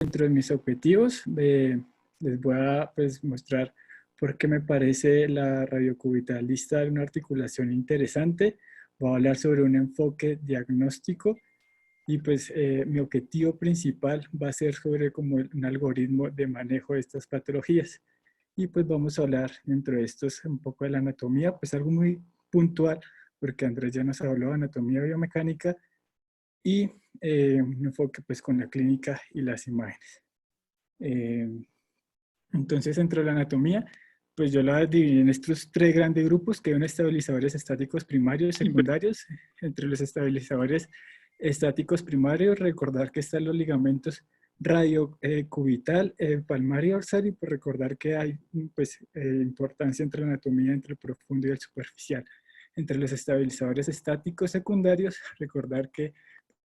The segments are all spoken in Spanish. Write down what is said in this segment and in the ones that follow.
Dentro de mis objetivos, les voy a pues, mostrar por qué me parece la radiocubital distal una articulación interesante. Voy a hablar sobre un enfoque diagnóstico y pues mi objetivo principal va a ser sobre como un algoritmo de manejo de estas patologías. Y pues vamos a hablar dentro de estos un poco de la anatomía, pues algo muy puntual, porque Andrés ya nos habló de anatomía biomecánica y un enfoque pues con la clínica y las imágenes. Eh, entonces, dentro de la anatomía, pues yo la dividí en estos tres grandes grupos, que son estabilizadores estáticos primarios, secundarios. Entre los estabilizadores estáticos primarios, recordar que están los ligamentos radio cubital, palmar y dorsal, y pues recordar que hay pues, importancia entre la anatomía, entre el profundo y el superficial. Entre los estabilizadores estáticos secundarios, recordar que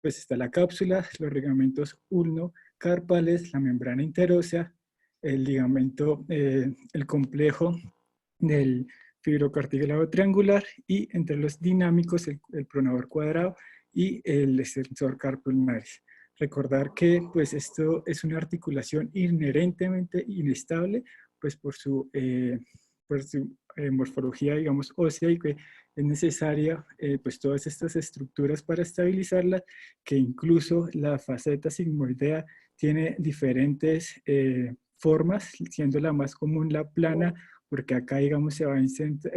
pues está la cápsula, los ligamentos ulno, carpales, la membrana interósea, el ligamento, el complejo del fibrocartílago triangular y entre los dinámicos el pronador cuadrado y el extensor carpio ulnaris. Recordar que pues esto es una articulación inherentemente inestable pues por su morfología digamos ósea y que es necesaria pues todas estas estructuras para estabilizarla, que incluso la faceta sigmoidea tiene diferentes formas, siendo la más común la plana, porque acá, digamos, se va a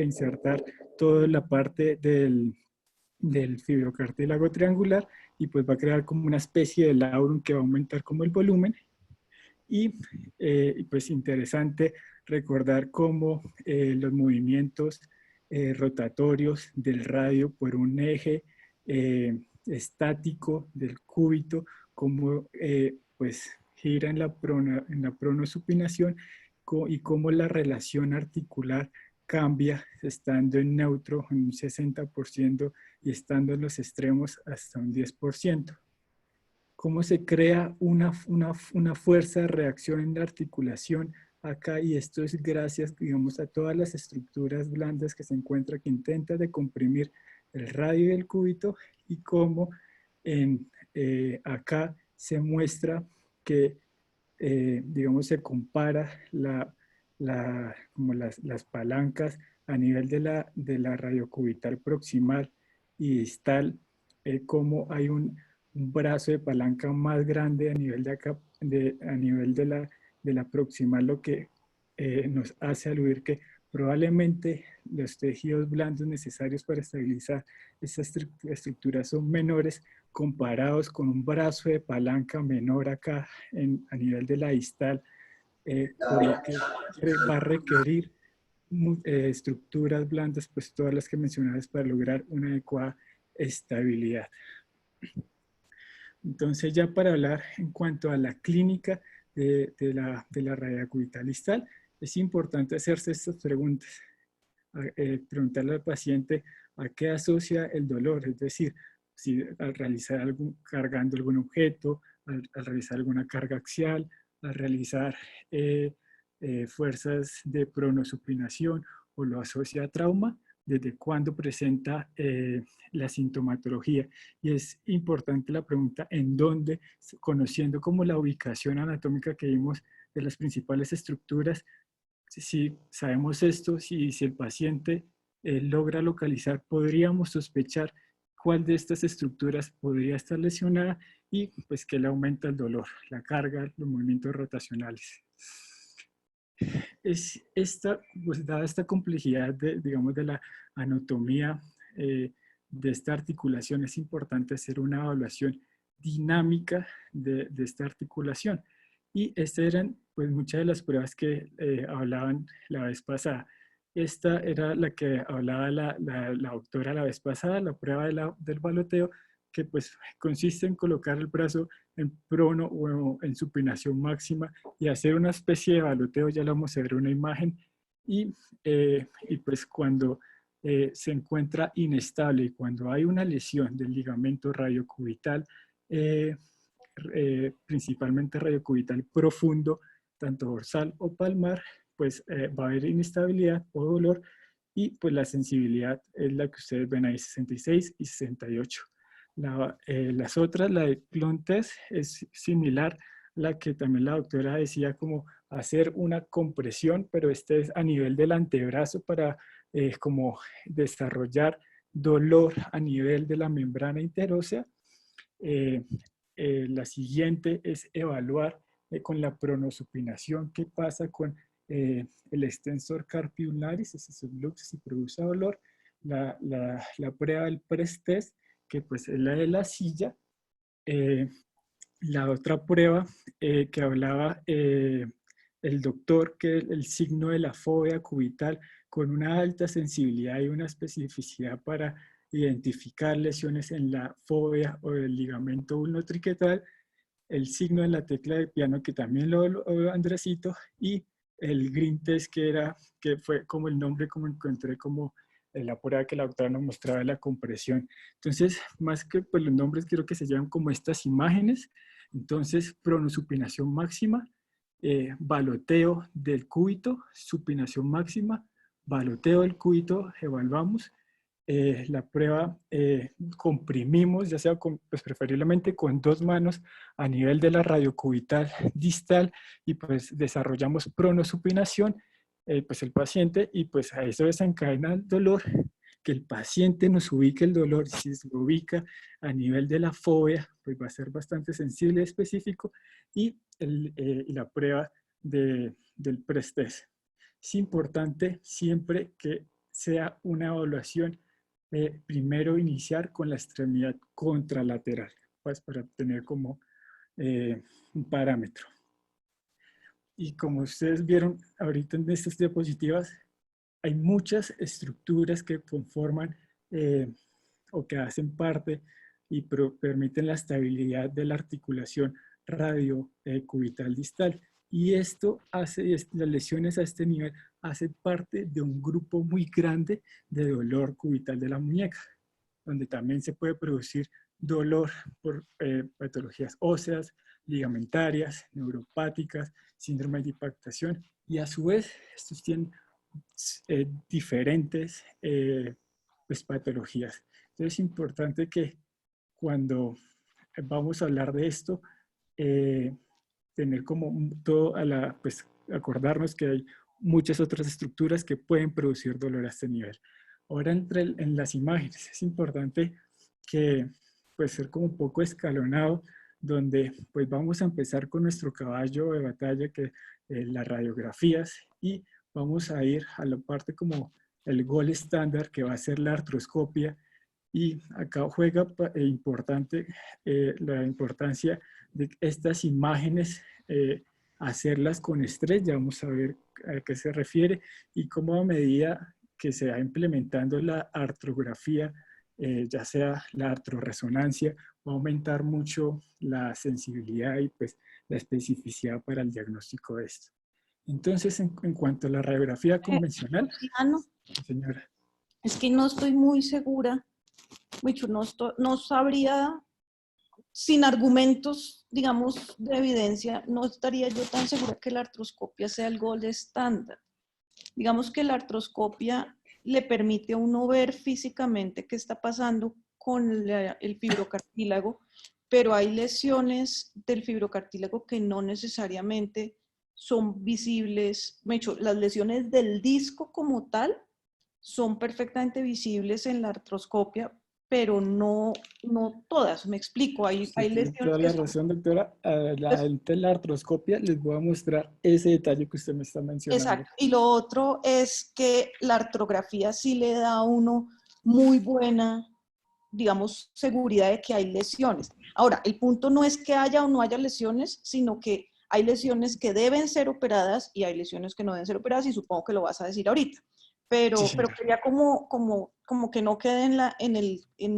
insertar toda la parte del fibrocartílago triangular y pues va a crear como una especie de laurum que va a aumentar como el volumen. Y pues interesante recordar cómo los movimientos rotatorios del radio por un eje estático del cúbito, cómo pues gira en la pronosupinación y cómo la relación articular cambia estando en neutro en un 60% y estando en los extremos hasta un 10%. Cómo se crea una fuerza de reacción en la articulación acá, y esto es gracias, digamos, a todas las estructuras blandas que se encuentran, que intentan de comprimir el radio del cúbito, y cómo acá se muestra que, digamos, se compara como las palancas a nivel de la radiocubital proximal y distal, cómo hay un brazo de palanca más grande a nivel de acá, a nivel de la proximal, lo que nos hace aludir que probablemente los tejidos blandos necesarios para estabilizar estas estructuras son menores comparados con un brazo de palanca menor acá a nivel de la distal, por lo que va a requerir estructuras blandas, pues todas las que mencionabas, para lograr una adecuada estabilidad. Entonces, ya para hablar en cuanto a la clínica de la radiocubital distal, es importante hacerse estas preguntas. Preguntarle al paciente a qué asocia el dolor, es decir, si al realizar cargando algún objeto, al realizar alguna carga axial, al realizar fuerzas de pronosupinación, o lo asocia a trauma, desde cuándo presenta la sintomatología. Y es importante la pregunta en dónde, conociendo como la ubicación anatómica que vimos de las principales estructuras. Si sabemos esto, si el paciente logra localizar, podríamos sospechar cuál de estas estructuras podría estar lesionada, y pues que le aumenta el dolor, la carga, los movimientos rotacionales. Pues dada esta complejidad digamos, de la anatomía de esta articulación, es importante hacer una evaluación dinámica de esta articulación. Y estas eran pues muchas de las pruebas que hablaban la vez pasada. Esta era la que hablaba la doctora la vez pasada, la prueba del baloteo, que pues consiste en colocar el brazo en prono o en supinación máxima y hacer una especie de baloteo. Ya lo vamos a ver en una imagen. Y pues cuando se encuentra inestable y cuando hay una lesión del ligamento radiocubital, principalmente radiocubital profundo, tanto dorsal o palmar, pues va a haber inestabilidad o dolor, y pues la sensibilidad es la que ustedes ven ahí, 66 y 68. Las otras, la de Clone Test, es similar la que también la doctora decía como hacer una compresión, pero este es a nivel del antebrazo para como desarrollar dolor a nivel de la membrana interósea. Eh, la siguiente es evaluar con la pronosupinación qué pasa con el extensor carpi ulnaris, ese subluxo si produce dolor. La prueba del press-test, que pues es la de la silla. La otra prueba que hablaba el doctor, que el signo de la fobia cubital con una alta sensibilidad y una especificidad para identificar lesiones en la fobia o el ligamento ulnotriquetral, el signo de la tecla de piano, que también lo Andresito, y el green test, que fue como el nombre, como encontré como la prueba que la doctora nos mostraba de la compresión. Entonces, más que pues, los nombres, quiero que se llamen como estas imágenes. Entonces, pronosupinación máxima, baloteo del cúbito, supinación máxima, baloteo del cúbito, evaluamos. La prueba comprimimos, ya sea pues preferiblemente con 2 manos a nivel de la radiocubital distal y pues desarrollamos pronosupinación, pues el paciente, y pues a eso desencadena el dolor, que el paciente nos ubique el dolor. Si se ubica a nivel de la fobia, pues va a ser bastante sensible y específico, y la prueba del press-test. Es importante siempre que sea una evaluación primero iniciar con la extremidad contralateral, pues para tener como un parámetro. Y como ustedes vieron ahorita en estas diapositivas, hay muchas estructuras que conforman o que hacen parte y permiten la estabilidad de la articulación radiocubital distal. Y esto hace, las lesiones a este nivel hacen parte de un grupo muy grande de dolor cubital de la muñeca, donde también se puede producir dolor por patologías óseas, ligamentarias, neuropáticas, síndrome de impactación, y a su vez estos tienen diferentes pues, patologías. Entonces es importante que cuando vamos a hablar de esto, tener como todo a la, pues acordarnos que hay muchas otras estructuras que pueden producir dolor a este nivel. Ahora en las imágenes es importante que pues ser como un poco escalonado, donde pues vamos a empezar con nuestro caballo de batalla, que las radiografías, y vamos a ir a la parte como el gol estándar, que va a ser la artroscopia. Y acá juega importante la importancia de estas imágenes, hacerlas con estrés. Ya vamos a ver a qué se refiere, y cómo a medida que se va implementando la artrografía, ya sea la artroresonancia, va a aumentar mucho la sensibilidad y pues la especificidad para el diagnóstico de esto. Entonces, en cuanto a la radiografía convencional, Luciano, señora. es que no estoy muy segura, mucho, no sabría, sin argumentos, digamos, de evidencia, no estaría yo tan segura que la artroscopia sea el gold estándar. Digamos que la artroscopia le permite a uno ver físicamente qué está pasando con el fibrocartílago, pero hay lesiones del fibrocartílago que no necesariamente son visibles. De hecho, las lesiones del disco como tal son perfectamente visibles en la artroscopia, pero no todas, me explico, hay Usted tiene lesiones toda que la son... razón, doctora. Pues, Ante la artroscopia les voy a mostrar ese detalle que usted me está mencionando. exacto, y lo otro es que la artrografía sí le da a uno muy buena, digamos, seguridad de que hay lesiones. Ahora, el punto no es que haya o no haya lesiones, sino que hay lesiones que deben ser operadas y hay lesiones que no deben ser operadas, y supongo que lo vas a decir ahorita. Sí, Pero señor. quería como que no quede en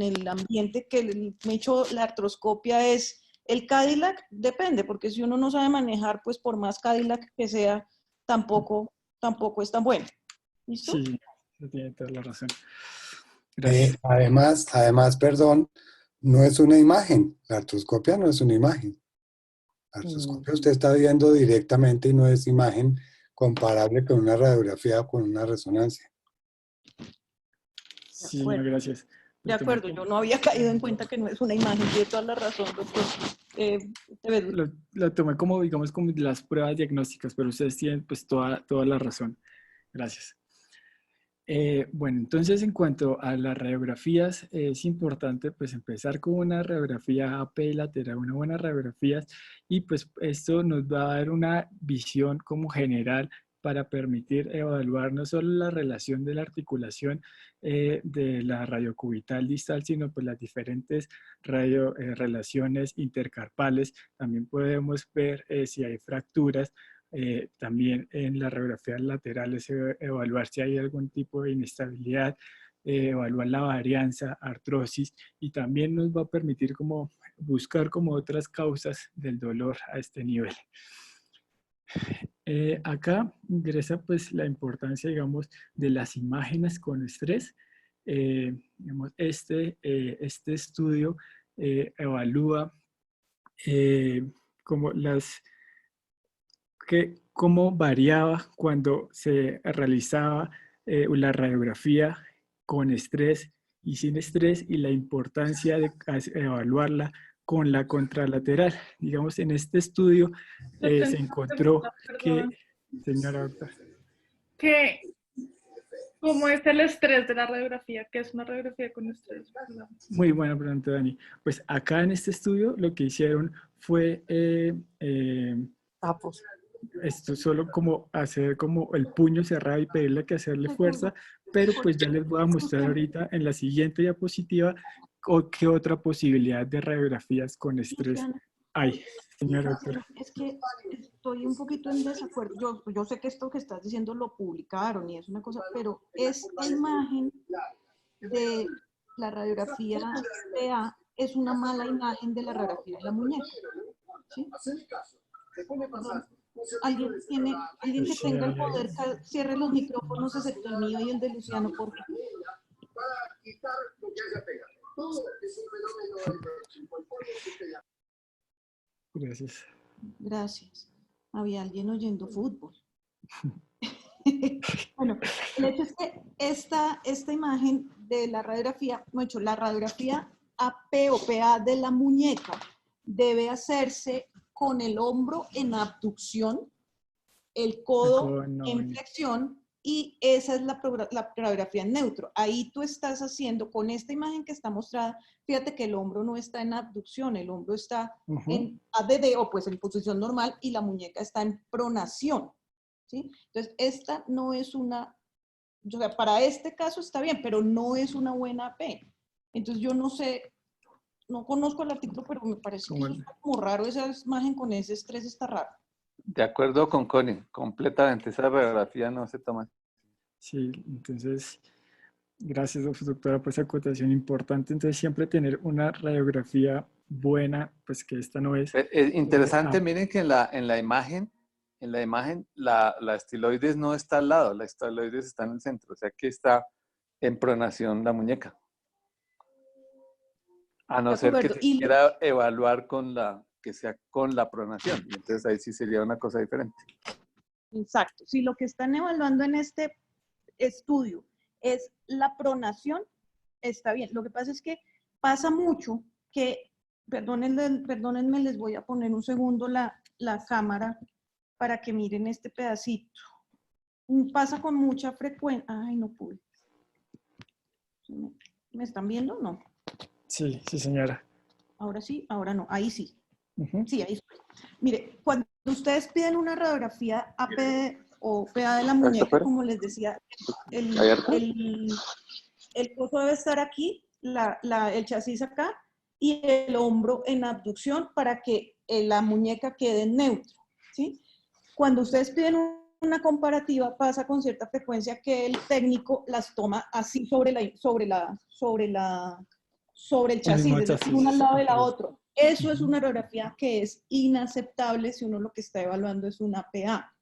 el ambiente que me he hecho la artroscopia es el Cadillac, depende, porque si uno no sabe manejar, pues por más Cadillac que sea, tampoco es tan bueno. ¿Listo? Sí, usted tiene toda la razón. Gracias. Además, perdón, no es una imagen. La artroscopia no es una imagen. La Mm, artroscopia usted está viendo directamente y no es imagen comparable con una radiografía o con una resonancia. De sí, señor, acuerdo. gracias. De acuerdo, yo no había caído en cuenta que no es una imagen, tiene toda la razón, doctor. Lo tomé como, digamos, como las pruebas diagnósticas, pero ustedes tienen pues toda la razón. Gracias. Bueno, entonces en cuanto a las radiografías, es importante pues empezar con una radiografía AP lateral, una buena radiografía, y pues esto nos va a dar una visión como general para permitir evaluar no solo la relación de la articulación de la radiocubital distal, sino pues las diferentes relaciones intercarpales. También podemos ver si hay fracturas. También en las radiografías laterales evaluar si hay algún tipo de inestabilidad, evaluar la varianza, artrosis, y también nos va a permitir como buscar como otras causas del dolor a este nivel. Acá ingresa pues la importancia, digamos, de las imágenes con estrés. Digamos, este estudio evalúa como cómo variaba cuando se realizaba la radiografía con estrés y sin estrés, y la importancia de evaluarla con la contralateral. Digamos, en este estudio se encontró que, Perdón, señora doctora, que ¿cómo es el estrés de la radiografía? ¿Qué es una radiografía con estrés? Perdón. muy buena pregunta, Dani. Pues acá en este estudio lo que hicieron fue esto solo como hacer como el puño cerrado y pedirle que hacerle fuerza, pero pues ya les voy a mostrar ahorita en la siguiente diapositiva qué otra posibilidad de radiografías con estrés hay, señora doctora. Es que estoy un poquito en desacuerdo. Yo sé que esto que estás diciendo lo publicaron y es una cosa, pero esta imagen de la radiografía PA es una mala imagen de la radiografía de la muñeca. ¿Sí? Alguien que tenga el poder, cierre los micrófonos, excepto el mío y el de Luciano, por favor. Gracias. Gracias. Había alguien oyendo fútbol. Bueno, el hecho es que esta imagen de la radiografía, la radiografía AP o PA de la muñeca debe hacerse con el hombro en abducción, el codo en flexión, y esa es la radiografía en neutro. Ahí tú estás haciendo, con esta imagen que está mostrada, fíjate que el hombro no está en abducción, el hombro está en ADD, o pues en posición normal, y la muñeca está en pronación, ¿sí? Entonces, esta no es una, o sea, para este caso está bien, pero no es una buena AP. Entonces, yo no sé, no conozco el artículo, pero me parece que eso está como raro, esa imagen con ese estrés está raro. De acuerdo con Connie, completamente. Esa radiografía no se toma. Sí, entonces, gracias, doctora, por esa acotación importante. Entonces, siempre tener una radiografía buena, pues que esta no es. Es interesante, miren que en la imagen, la estiloides no está al lado, la estiloides está en el centro, o sea que está en pronación la muñeca. A no ser que se quiera evaluar que sea con la pronación, y entonces ahí sí sería una cosa diferente. Exacto. Si lo que están evaluando en este estudio es la pronación, está bien. Lo que pasa es que pasa mucho que, perdónenme, les voy a poner un segundo la cámara para que miren este pedacito. Pasa con mucha frecuencia. Ay, no pude. ¿Me están viendo o no? Sí, sí, señora. Ahora sí, ahora no. Ahí sí. Sí, ahí estoy. Mire, cuando ustedes piden una radiografía AP o PA de la muñeca, como les decía, el coso debe estar aquí, el chasis acá, y el hombro en abducción para que la muñeca quede en neutro, ¿sí? Cuando ustedes piden una comparativa, pasa con cierta frecuencia que el técnico las toma así sobre el chasis, es decir, una al lado de la otra. Eso es una radiografía que es inaceptable si uno lo que está evaluando es una PA.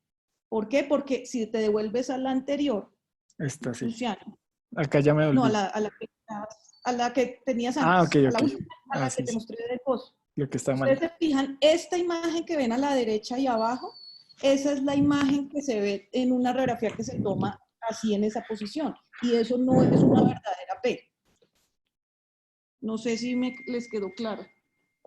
¿Por qué? Porque si te devuelves a la anterior, esta sí. Luciano. Acá ya me volví. No, a la que tenías antes. Ah, ok. A la que te mostré del post. Lo que está mal. Ustedes se fijan, esta imagen que ven a la derecha y abajo, esa es la imagen que se ve en una radiografía que se toma así en esa posición. Y eso no es una verdadera P. No sé si les quedó claro.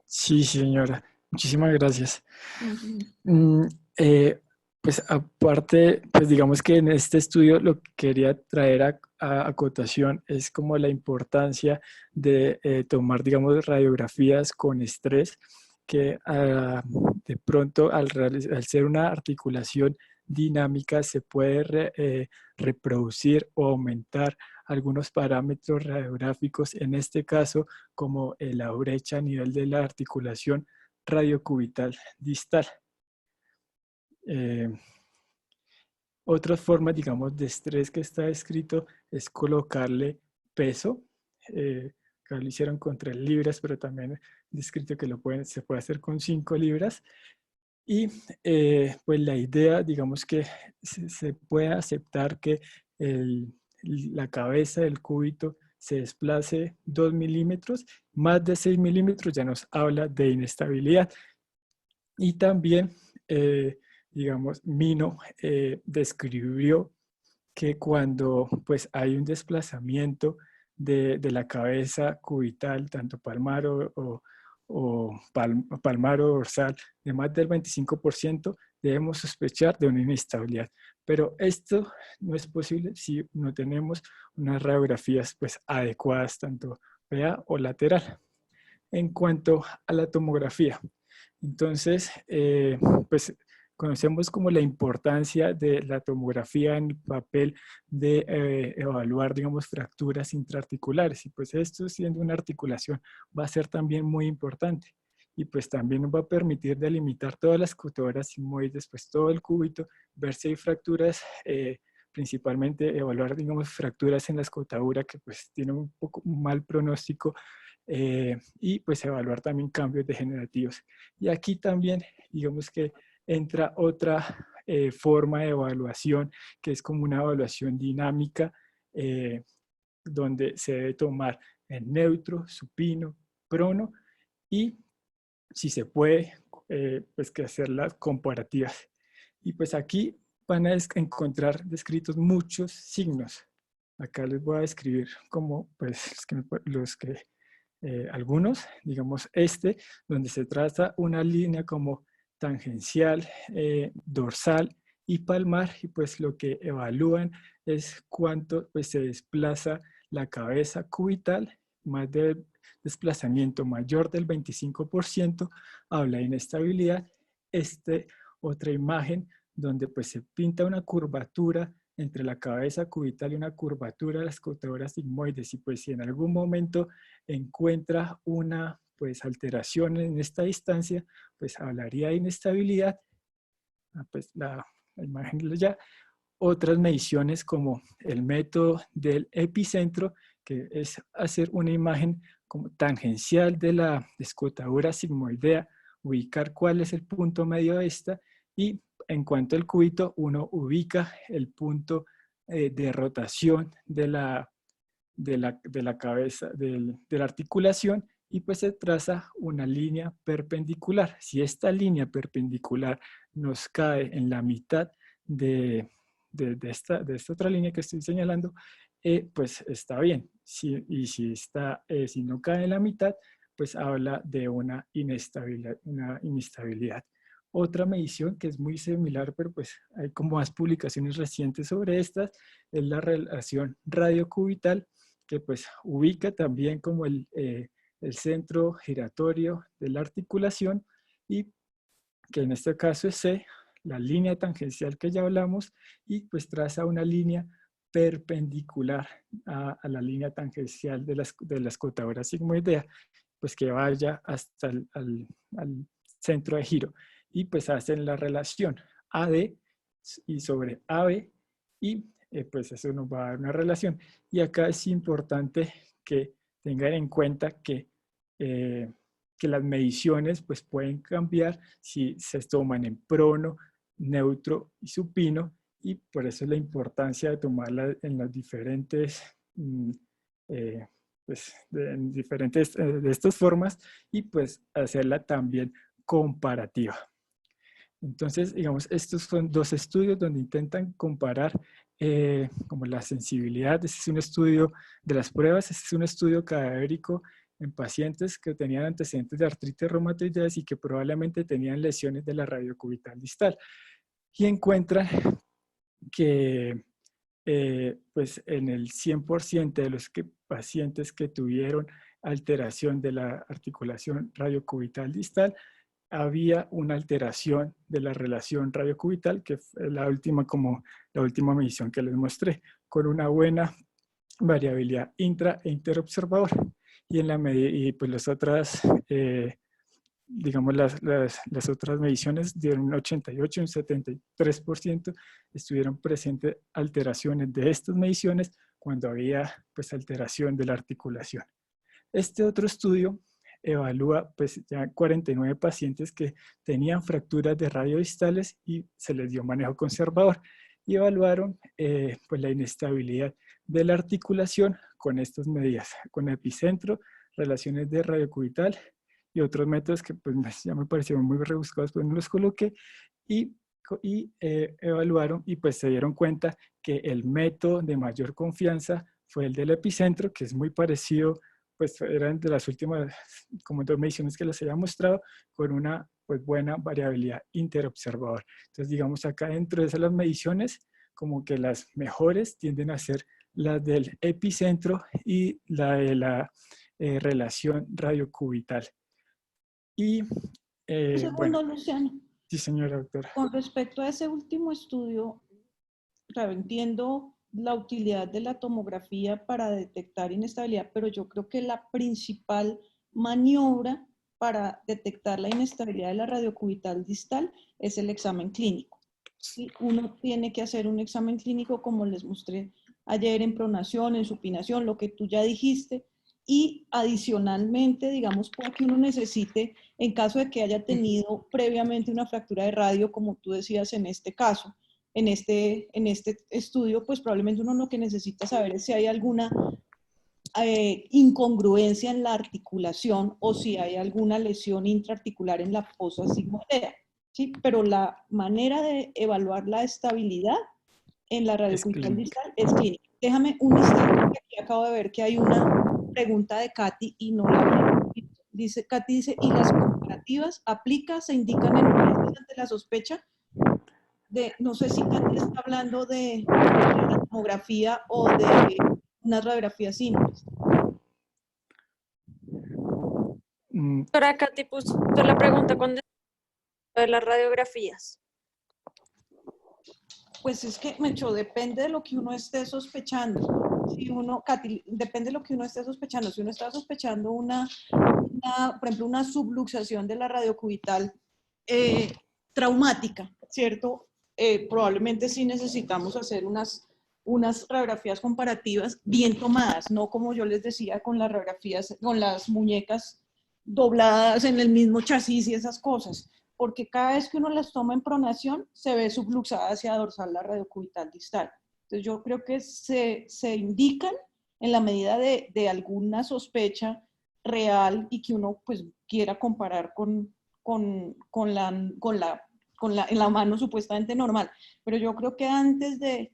Sí, señora. Muchísimas gracias. Ujú. Mm, eh, pues aparte, pues digamos que en este estudio lo que quería traer a acotación es como la importancia de tomar, digamos, radiografías con estrés, que de pronto al ser una articulación dinámica se puede reproducir o aumentar algunos parámetros radiográficos, en este caso como la brecha a nivel de la articulación radiocubital distal. Eh, Otras formas, digamos, de estrés que está descrito es colocarle peso. Acá lo hicieron con 3 libras, pero también descrito que se puede hacer con 5 libras. Y pues la idea, digamos que se puede aceptar que la cabeza del cúbito se desplace 2 milímetros, más de 6 milímetros ya nos habla de inestabilidad. Y también, digamos, Mino describió que cuando pues hay un desplazamiento de la cabeza cubital, tanto palmar palmar o dorsal, de más del 25%, debemos sospechar de una inestabilidad. Pero esto no es posible si no tenemos unas radiografías pues adecuadas, tanto PA o lateral. En cuanto a la tomografía, entonces, pues conocemos como la importancia de la tomografía en el papel de evaluar, digamos, fracturas intraarticulares. Y pues esto, siendo una articulación, va a ser también muy importante. Y pues también nos va a permitir delimitar todas las cotadoras sigmoides, pues todo el cúbito, ver si hay fracturas, principalmente evaluar, digamos, fracturas en la escotadura que pues tienen un poco un mal pronóstico, y pues evaluar también cambios degenerativos. Y aquí también, digamos que entra otra forma de evaluación, que es como una evaluación dinámica, donde se debe tomar en neutro, supino, prono, y si se puede, pues que hacer las comparativas. Y pues aquí van a encontrar descritos muchos signos. Acá les voy a describir como pues los que algunos, digamos donde se traza una línea como tangencial, dorsal y palmar, y pues lo que evalúan es cuánto pues, se desplaza la cabeza cubital, más del desplazamiento mayor del 25%, habla de inestabilidad. Otra imagen donde pues se pinta una curvatura entre la cabeza cubital y una curvatura de las cotadoras sigmoides, y pues si en algún momento encuentra una pues alteración en esta distancia, pues hablaría de inestabilidad. Pues la imagen ya. Otras mediciones como el método del epicentro, que es hacer una imagen como tangencial de la escotadura sigmoidea, ubicar cuál es el punto medio de esta, y en cuanto al cúbito, uno ubica el punto de rotación de la cabeza, de la articulación, y pues se traza una línea perpendicular. Si esta línea perpendicular nos cae en la mitad de esta otra línea que estoy señalando, pues está bien. Y si no cae en la mitad, pues habla de una inestabilidad. Otra medición que es muy similar, pero pues hay como más publicaciones recientes sobre estas, es la relación radiocubital, que pues ubica también como el centro giratorio de la articulación, y que en este caso es C, la línea tangencial que ya hablamos, y pues traza una línea perpendicular a la línea tangencial de la escotadura sigmoidea, pues que vaya hasta al centro de giro, y pues hacen la relación AD y sobre AB, y pues eso nos va a dar una relación. Y acá es importante que tengan en cuenta que las mediciones pues pueden cambiar si se toman en prono, neutro y supino, y por eso es la importancia de tomarla en las diferentes, pues, en diferentes de estas formas, y pues hacerla también comparativa. Entonces, digamos, estos son 2 estudios donde intentan comparar como la sensibilidad. Este es un estudio de las pruebas, este es un estudio cadavérico en pacientes que tenían antecedentes de artritis reumatoides y que probablemente tenían lesiones de la radiocubital distal. Y encuentran que pues en el 100% de los pacientes que tuvieron alteración de la articulación radiocubital distal, había una alteración de la relación radiocubital, que fue la última medición que les mostré, con una buena variabilidad intra e interobservador. Y, y pues las otras, digamos, las otras mediciones dieron un 88 y un 73% estuvieron presentes alteraciones de estas mediciones cuando había pues alteración de la articulación. Este otro estudio evalúa pues ya 49 pacientes que tenían fracturas de radiodistales y se les dio manejo conservador y evaluaron pues la inestabilidad de la articulación con estas medidas, con epicentro, relaciones de radiocubital y otros métodos que pues ya me parecieron muy rebuscados, pues no los coloqué, y evaluaron y pues se dieron cuenta que el método de mayor confianza fue el del epicentro, que es muy parecido, pues eran de las últimas como 2 mediciones que les había mostrado, con una pues buena variabilidad interobservador. Entonces digamos acá dentro de esas las mediciones, como que las mejores tienden a ser las del epicentro y la de la relación radiocubital. Y Un bueno, segundo, Luciano. sí señora doctora. Con respecto a ese último estudio, claro, entiendo la utilidad de la tomografía para detectar inestabilidad, pero yo creo que la principal maniobra para detectar la inestabilidad de la radiocubital distal es el examen clínico. ¿Sí? Uno tiene que hacer un examen clínico como les mostré ayer en pronación, en supinación, lo que tú ya dijiste, y adicionalmente, digamos, puede que uno necesite, en caso de que haya tenido previamente una fractura de radio, como tú decías en este caso, en este estudio, pues probablemente uno lo que necesita saber es si hay alguna incongruencia en la articulación o si hay alguna lesión intraarticular en la fosa sigmoidea, ¿sí? Pero la manera de evaluar la estabilidad en la radiocubital distal es clínica. Déjame un instante, que aquí acabo de ver que hay una pregunta de Katy y no la vi. Dice, Katy dice, ¿y las comparativas se indican en ante la sospecha? No sé si Katy está hablando de la tomografía o de unas radiografías simples. Doctora Katy puso la pregunta con de las radiografías. Pues es que, Mecho, depende de lo que uno esté sospechando. Si uno, Katy, depende de lo que uno esté sospechando. Si uno está sospechando por ejemplo, una subluxación de la radiocubital traumática, ¿cierto? Probablemente sí necesitamos hacer unas radiografías comparativas bien tomadas, no como yo les decía con las radiografías, con las muñecas dobladas en el mismo chasis y esas cosas, porque cada vez que uno las toma en pronación se ve subluxada hacia dorsal la radiocubital distal. Entonces yo creo que se indican en la medida de alguna sospecha real y que uno pues quiera comparar en la mano supuestamente normal. Pero yo creo que antes de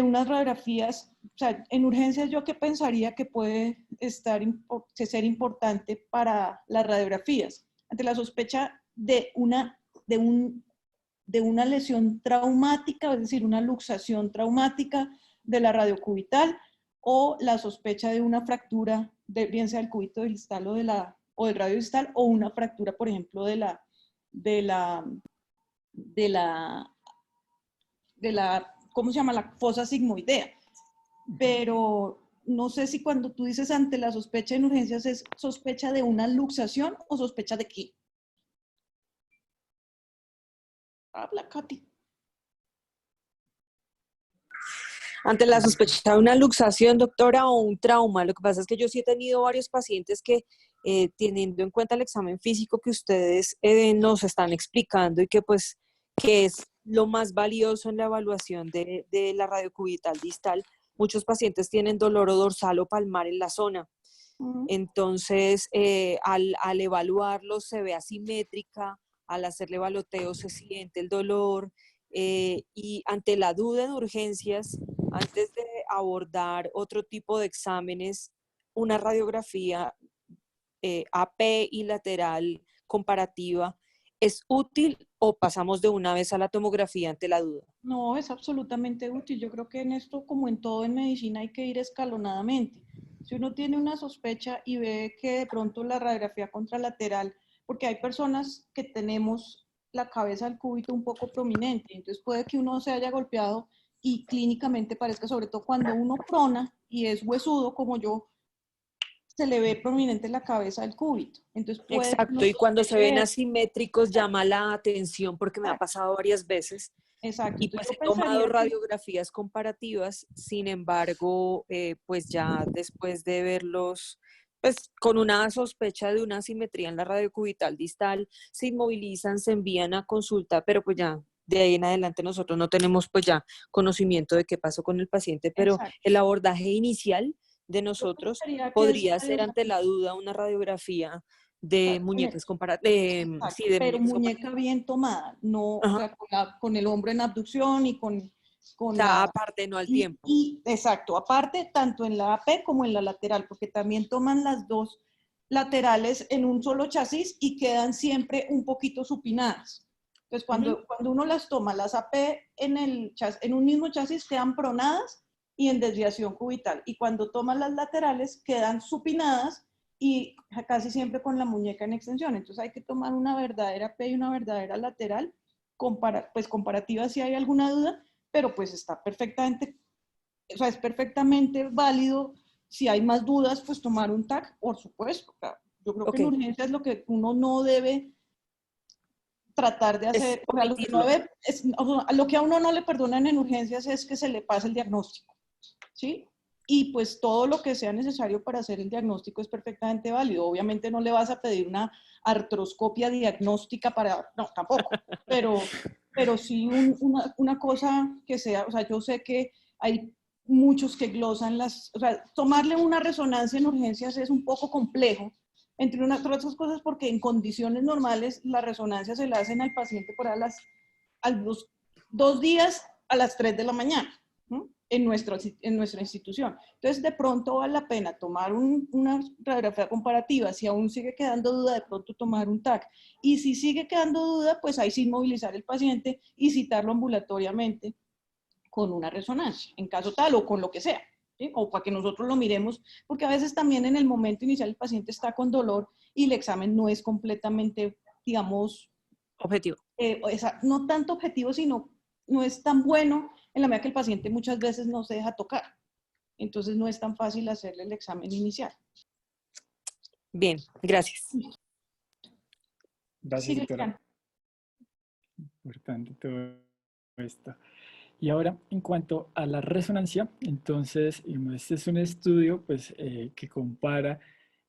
unas radiografías, o sea, en urgencias yo que pensaría que puede ser importante para las radiografías. Ante la sospecha de una lesión traumática, es decir, una luxación traumática de la radiocubital, o la sospecha de una fractura, bien sea del cúbito distal o del radio distal, o una fractura, por ejemplo, de la ¿cómo se llama? La fosa sigmoidea. Pero no sé si cuando tú dices ante la sospecha en urgencias es sospecha de una luxación o sospecha de qué. Habla, Katy. Ante la sospecha de una luxación, doctora, o un trauma. Lo que pasa es que yo sí he tenido varios pacientes que, teniendo en cuenta el examen físico que ustedes nos están explicando y que pues que es lo más valioso en la evaluación de la radiocubital distal, muchos pacientes tienen dolor o dorsal o palmar en la zona. Entonces, al evaluarlo se ve asimétrica, al hacerle baloteo se siente el dolor, y ante la duda en urgencias, antes de abordar otro tipo de exámenes, una radiografía AP y lateral comparativa, ¿es útil o pasamos de una vez a la tomografía ante la duda? No, es absolutamente útil. Yo creo que en esto, como en todo en medicina, hay que ir escalonadamente. Si uno tiene una sospecha y ve que de pronto la radiografía contralateral, porque hay personas que tenemos la cabeza del cúbito un poco prominente, entonces puede que uno se haya golpeado y clínicamente parezca, sobre todo cuando uno prona y es huesudo como yo, se le ve prominente la cabeza del cúbito. Entonces puede que uno Exacto, y cuando se ven sospeche eso. asimétricos llama la atención porque me ha pasado varias veces. Exacto. Y Entonces pues yo he tomado pensaría que radiografías comparativas, sin embargo, pues ya después de verlos, pues con una sospecha de una asimetría en la radiocubital distal, se inmovilizan, se envían a consulta, pero pues ya de ahí en adelante nosotros no tenemos pues ya conocimiento de qué pasó con el paciente, pero exacto. el abordaje inicial de Yo nosotros pensaría que es podría ser ante la radiografía. duda una radiografía de muñecas comparativas, Exacto, sí, de pero muñecas comparativas. muñeca bien tomada, no, o Ajá. sea, con el hombro en abducción y O con sea, la... aparte, no al tiempo. Exacto, aparte, tanto en la AP como en la lateral, porque también toman las dos laterales en un solo chasis y quedan siempre un poquito supinadas. Entonces, cuando uno las toma, las AP en un mismo chasis quedan pronadas y en desviación cubital. Y cuando toman las laterales, quedan supinadas y casi siempre con la muñeca en extensión. Entonces hay que tomar una verdadera P y una verdadera lateral, pues comparativa si hay alguna duda, pero pues está perfectamente, o sea, es perfectamente válido. Si hay más dudas, pues tomar un TAC, por supuesto. Claro. Yo creo que Ok, en urgencia es lo que uno no debe tratar de es hacer, o sea, lo que, no omitirlo. debe, o sea, lo que a uno no le perdonan en urgencias es que se le pase el diagnóstico. ¿Sí? Y pues todo lo que sea necesario para hacer el diagnóstico es perfectamente válido. Obviamente no le vas a pedir una artroscopia diagnóstica para, no, tampoco, pero sí una cosa que sea, o sea, yo sé que hay muchos que glosan o sea, tomarle una resonancia en urgencias es un poco complejo, entre otras cosas porque en condiciones normales la resonancia se la hacen al paciente por a los 2 días a las 3 de la mañana. ¿No? En nuestra institución. Entonces, de pronto vale la pena tomar una radiografía comparativa. Si aún sigue quedando duda, de pronto tomar un TAC. Y si sigue quedando duda, pues ahí sí movilizar el paciente y citarlo ambulatoriamente con una resonancia, en caso tal o con lo que sea. ¿Sí? O para que nosotros lo miremos, porque a veces también en el momento inicial el paciente está con dolor y el examen no es completamente, digamos, Objetivo. no tanto objetivo, sino no es tan bueno en la medida que el paciente muchas veces no se deja tocar. Entonces no es tan fácil hacerle el examen inicial. Bien, gracias. Gracias, Sigue, doctora. Cristian. Importante todo esto. Y ahora, en cuanto a la resonancia, entonces, este es un estudio pues, que compara,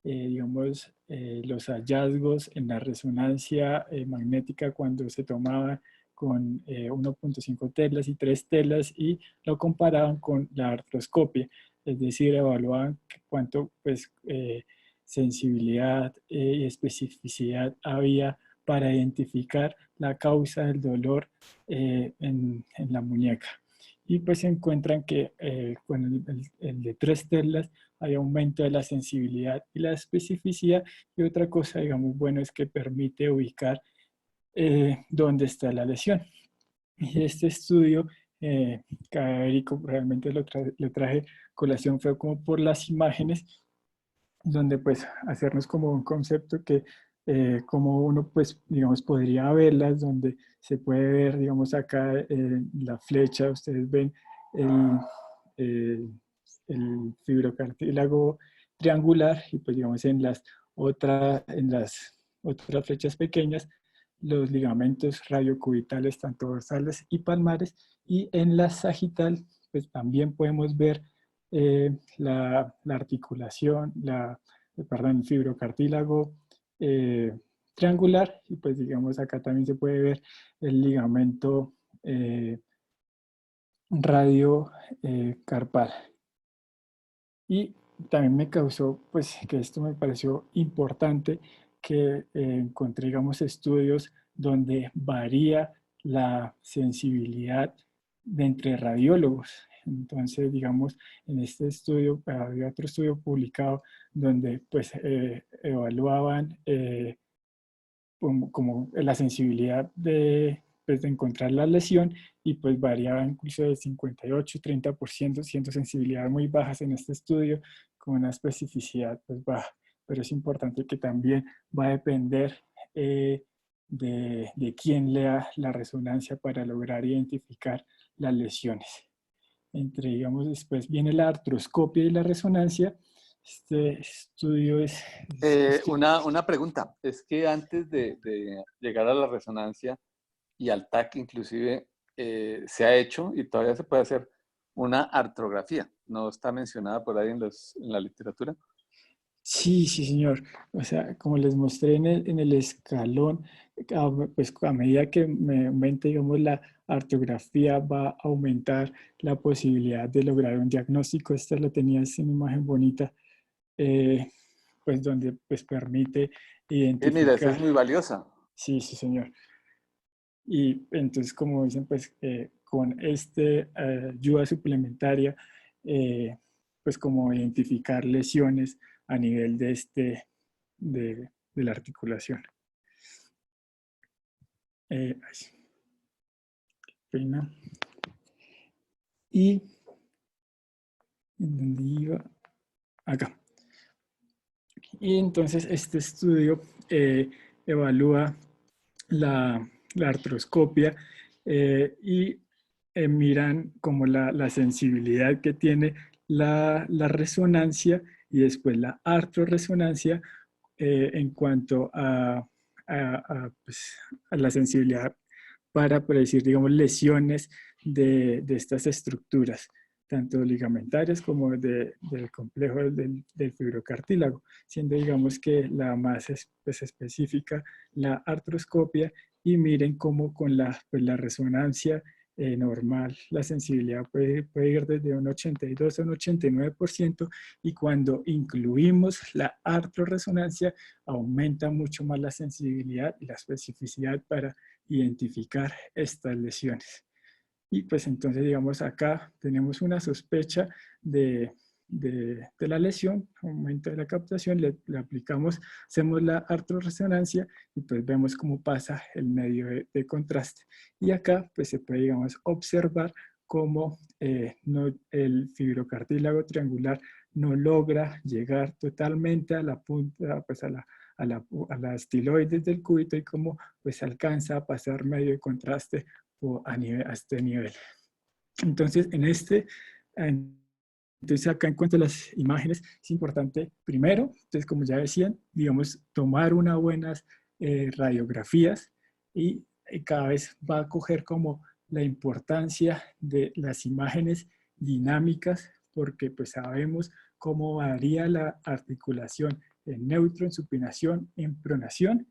digamos, los hallazgos en la resonancia magnética cuando se tomaba con 1.5 telas y 3 telas y lo comparaban con la artroscopia, es decir, evaluaban cuánto pues, sensibilidad y especificidad había para identificar la causa del dolor en la muñeca. Y pues se encuentran que con el de 3 telas hay aumento de la sensibilidad y la especificidad. Y otra cosa, digamos, bueno, es que permite ubicar dónde está la lesión. Y este estudio, cadavérico, realmente lo traje colación, fue como por las imágenes, donde pues hacernos como un concepto que como uno pues digamos podría verlas, donde se puede ver digamos acá la flecha, ustedes ven el, el, el fibrocartílago triangular y pues digamos en las otras flechas pequeñas los ligamentos radiocubitales tanto dorsales y palmares, y en la sagital pues también podemos ver la articulación, perdón, el fibrocartílago triangular, y pues digamos acá también se puede ver el ligamento radio carpal. Y también me causó, pues, que esto me pareció importante, que encontré, digamos, estudios donde varía la sensibilidad entre radiólogos. Entonces, digamos, en este estudio, había otro estudio publicado donde pues evaluaban como la sensibilidad pues, de encontrar la lesión y pues variaba incluso de 58 y 30%, siendo sensibilidad muy bajas en este estudio con una especificidad pues baja. Pero es importante que también va a depender de quién lea la resonancia para lograr identificar las lesiones. Entre, digamos, después viene la artroscopia y la resonancia. Este estudio es Una pregunta, es que antes de llegar a la resonancia y al TAC inclusive, se ha hecho y todavía se puede hacer una artrografía. ¿No está mencionada por ahí en la literatura? Sí, sí, señor. O sea, como les mostré en el escalón, pues a medida que me aumente, digamos, la artrografía, va a aumentar la posibilidad de lograr un diagnóstico. Esta la tenía en una imagen bonita, pues donde pues permite Mira, esa es identificar. muy valiosa. Sí, sí, señor. Y entonces, como dicen, pues con este ayuda suplementaria, pues como identificar lesiones a nivel de la articulación. Pena. Y ¿en dónde iba? Acá. Y entonces este estudio evalúa la artroscopia y miran como la sensibilidad que tiene la resonancia y después la artroresonancia en cuanto pues, a la sensibilidad para predecir, digamos, lesiones de estas estructuras, tanto ligamentarias como del complejo del fibrocartílago, siendo, digamos, que la más pues, específica, la artroscopia, y miren cómo con pues, la resonancia normal, la sensibilidad puede ir desde un 82 a un 89%, y cuando incluimos la artroresonancia, aumenta mucho más la sensibilidad y la especificidad para identificar estas lesiones. Y pues entonces, digamos, acá tenemos una sospecha de la lesión, aumento de la captación, le aplicamos, hacemos la artroresonancia y pues vemos cómo pasa el medio de contraste. Y acá pues se puede, digamos, observar cómo el fibrocartílago triangular no logra llegar totalmente a la punta, pues a la estiloides del cúbito, y cómo pues alcanza a pasar medio de contraste a este nivel. Entonces, entonces acá en cuanto a las imágenes, es importante primero, entonces como ya decían, digamos, tomar unas buenas radiografías, y cada vez va a coger como la importancia de las imágenes dinámicas, porque pues sabemos cómo varía la articulación en neutro, en supinación, en pronación,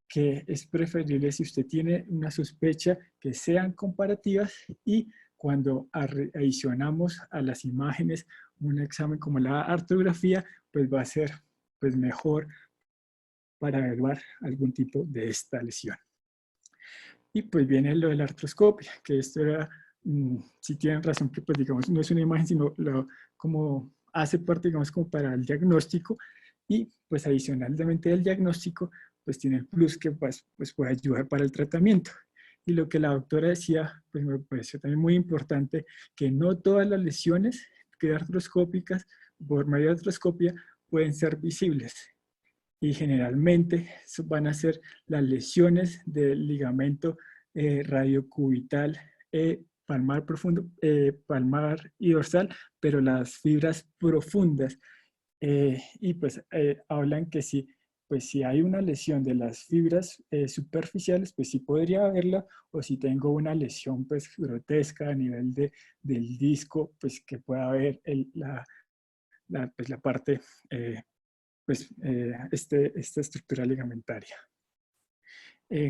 que es preferible, si usted tiene una sospecha, que sean comparativas, y cuando adicionamos a las imágenes un examen como la artrografía, pues va a ser pues mejor para evaluar algún tipo de esta lesión. Y pues viene lo de la artroscopia, que esto era, si tienen razón, que pues digamos no es una imagen, sino como hace parte, digamos, como para el diagnóstico, y pues adicionalmente del diagnóstico, pues tiene el plus que pues puede ayudar para el tratamiento. Y lo que la doctora decía, pues me pareció también muy importante, que no todas las lesiones artroscópicas por medio de artroscopia pueden ser visibles. Y generalmente van a ser las lesiones del ligamento radiocubital palmar profundo, palmar y dorsal, pero las fibras profundas. Y pues hablan que si, pues si hay una lesión de las fibras superficiales, pues sí podría haberla, o si tengo una lesión pues grotesca a nivel del disco, pues que pueda haber pues, la parte, esta estructura ligamentaria.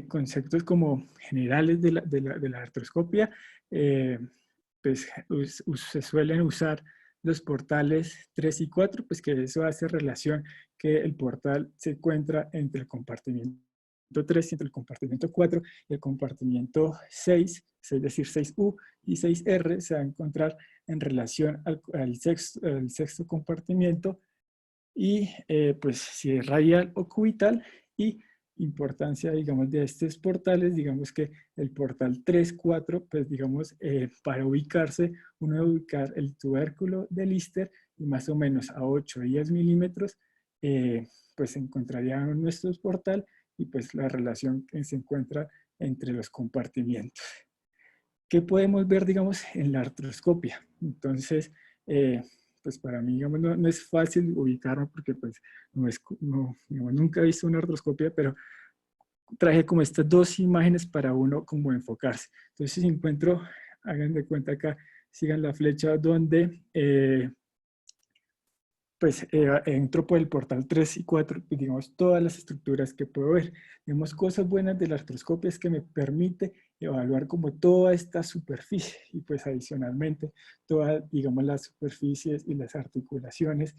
Conceptos como generales de la artroscopia, pues se suelen usar los portales 3 y 4, pues que eso hace relación que el portal se encuentra entre el compartimiento 3, entre el compartimiento 4 y el compartimiento 6, es decir, 6U y 6R, se va a encontrar en relación al sexto compartimiento y pues si es radial o cubital. Y importancia, digamos, de estos portales, digamos que el portal 3, 4, pues digamos, para ubicarse, uno debe ubicar el tubérculo del Lister y más o menos a 8 o 10 milímetros, pues se encontraría nuestro portal y pues la relación que se encuentra entre los compartimientos. ¿Qué podemos ver, digamos, en la artroscopia? Entonces, pues para mí, digamos, no es fácil ubicarlo porque pues digamos, nunca he visto una artroscopia, pero traje como estas dos imágenes para uno como enfocarse. Entonces, si encuentro, hagan de cuenta acá, sigan la flecha donde pues entro por el portal 3 y 4, pues, digamos, todas las estructuras que puedo ver. Digamos, cosas buenas de la artroscopia es que me permite evaluar como toda esta superficie y pues adicionalmente todas, digamos, las superficies y las articulaciones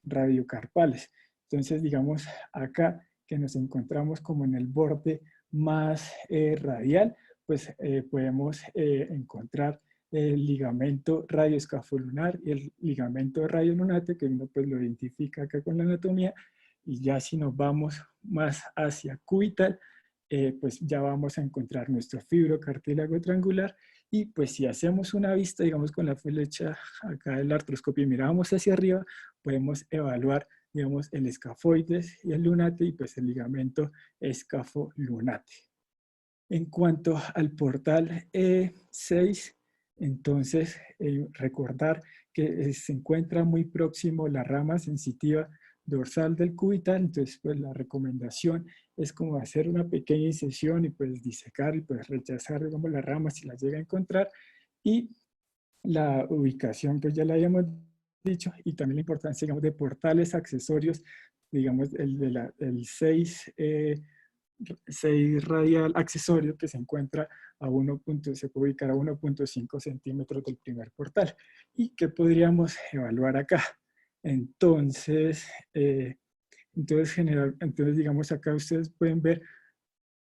radiocarpales. Entonces, digamos, acá que nos encontramos como en el borde más radial, pues podemos encontrar el ligamento radioescafolunar y el ligamento radiolunate, que uno pues lo identifica acá con la anatomía. Y ya si nos vamos más hacia cubital, pues ya vamos a encontrar nuestro fibrocartílago triangular. Y pues si hacemos una vista, digamos, con la flecha acá de la artroscopia y miramos hacia arriba, podemos evaluar, digamos, el escafoides y el lunate y pues el ligamento escafolunate. En cuanto al portal E6, entonces recordar que se encuentra muy próximo la rama sensitiva dorsal del cubital. Entonces pues la recomendación es como hacer una pequeña incisión y pues disecar y pues rechazar, digamos, la rama si la llega a encontrar. Y la ubicación pues ya la habíamos dicho, y también la importancia, digamos, de portales accesorios, digamos el 6 radial accesorio que se encuentra a se puede ubicar a 1.5 centímetros del primer portal. ¿Y qué podríamos evaluar acá? Entonces, entonces digamos, acá ustedes pueden ver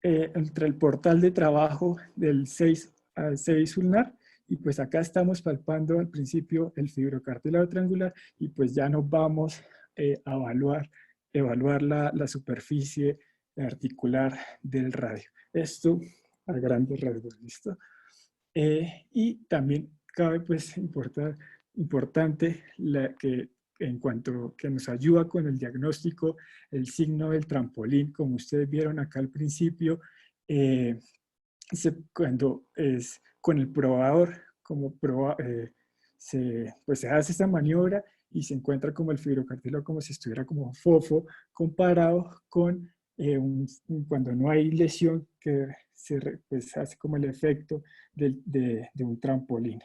entre el portal de trabajo del 6 al 6 ulnar, y pues acá estamos palpando al principio el fibrocartílago triangular y pues ya nos vamos a evaluar la superficie articular del radio. Esto a grandes rasgos, ¿listo? Y también cabe pues importante que en cuanto que nos ayuda con el diagnóstico, el signo del trampolín, como ustedes vieron acá al principio, cuando es con el probador, pues se hace esta maniobra y se encuentra como el fibrocartílago como si estuviera como fofo comparado con cuando no hay lesión que pues hace como el efecto de un trampolín.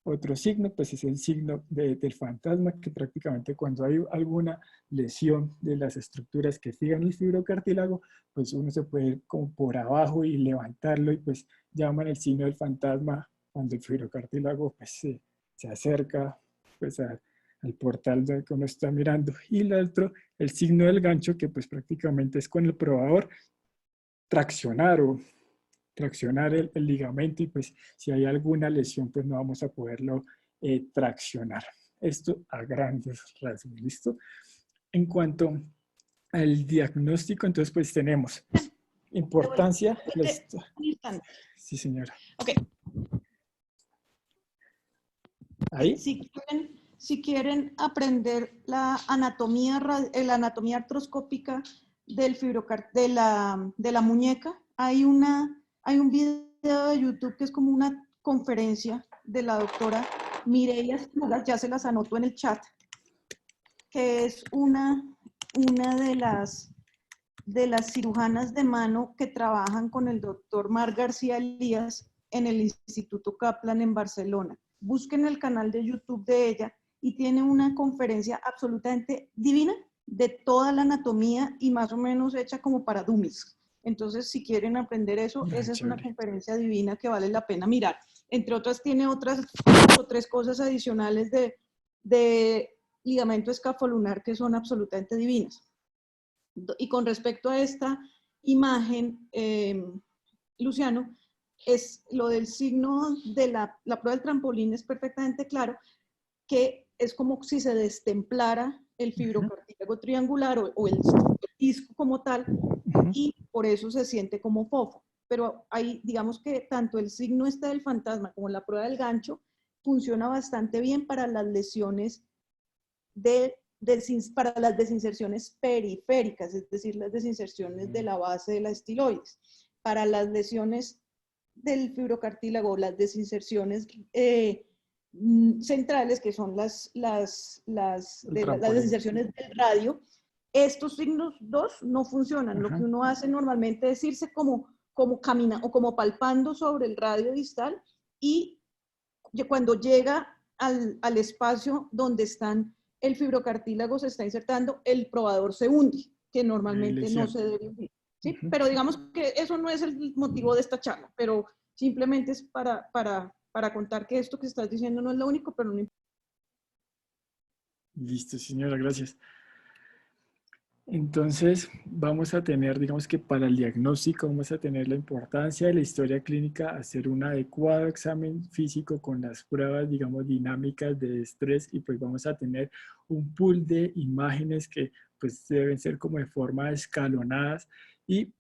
Otro signo pues es el signo del fantasma, que prácticamente cuando hay alguna lesión de las estructuras que fijan el fibrocartílago, pues uno se puede ir como por abajo y levantarlo y pues llaman el signo del fantasma cuando el fibrocartílago pues se acerca pues al portal que uno está mirando. Y el otro, el signo del gancho, que pues prácticamente es con el probador traccionar el ligamento y pues si hay alguna lesión pues no vamos a poderlo traccionar. Esto a grandes rasgos, ¿listo? En cuanto al diagnóstico, entonces pues tenemos importancia. Sí, señora. Ok. ¿Ahí? Si quieren aprender la anatomía artroscópica del de la muñeca, hay un video de YouTube que es como una conferencia de la doctora Mireia, ya se las anoto en el chat, que es una de las cirujanas de mano que trabajan con el doctor Mar García Elías en el Instituto Kaplan en Barcelona. Busquen el canal de YouTube de ella y tiene una conferencia absolutamente divina de toda la anatomía y más o menos hecha como para dummies. Entonces, si quieren aprender eso, esa es una conferencia divina que vale la pena mirar. Entre otras, tiene otras 2 o 3 cosas adicionales de ligamento escafolunar que son absolutamente divinas. Y con respecto a esta imagen, Luciano, es lo del signo de la prueba del trampolín, es perfectamente claro que es como si se destemplara el fibrocartílago triangular o el disco como tal, y por eso se siente como fofo. Pero ahí, digamos que tanto el signo este del fantasma como la prueba del gancho funciona bastante bien para las lesiones para las desinserciones periféricas, es decir, las desinserciones de la base de la estiloides. Para las lesiones del fibrocartílago, las desinserciones centrales, que son las desinserciones del radio, estos signos 2 no funcionan. Lo que uno hace normalmente es irse como camina o como palpando sobre el radio distal, y cuando llega al espacio donde el fibrocartílago se está insertando, el probador se hunde, que normalmente no se debe hundir. ¿Sí? Pero digamos que eso no es el motivo de esta charla, pero simplemente es para contar que esto que estás diciendo no es lo único, pero no importa. Listo, señora, gracias. Entonces, vamos a tener, digamos que para el diagnóstico, vamos a tener la importancia de la historia clínica, hacer un adecuado examen físico con las pruebas, digamos, dinámicas de estrés, y pues vamos a tener un pool de imágenes que pues deben ser como de forma escalonadas, y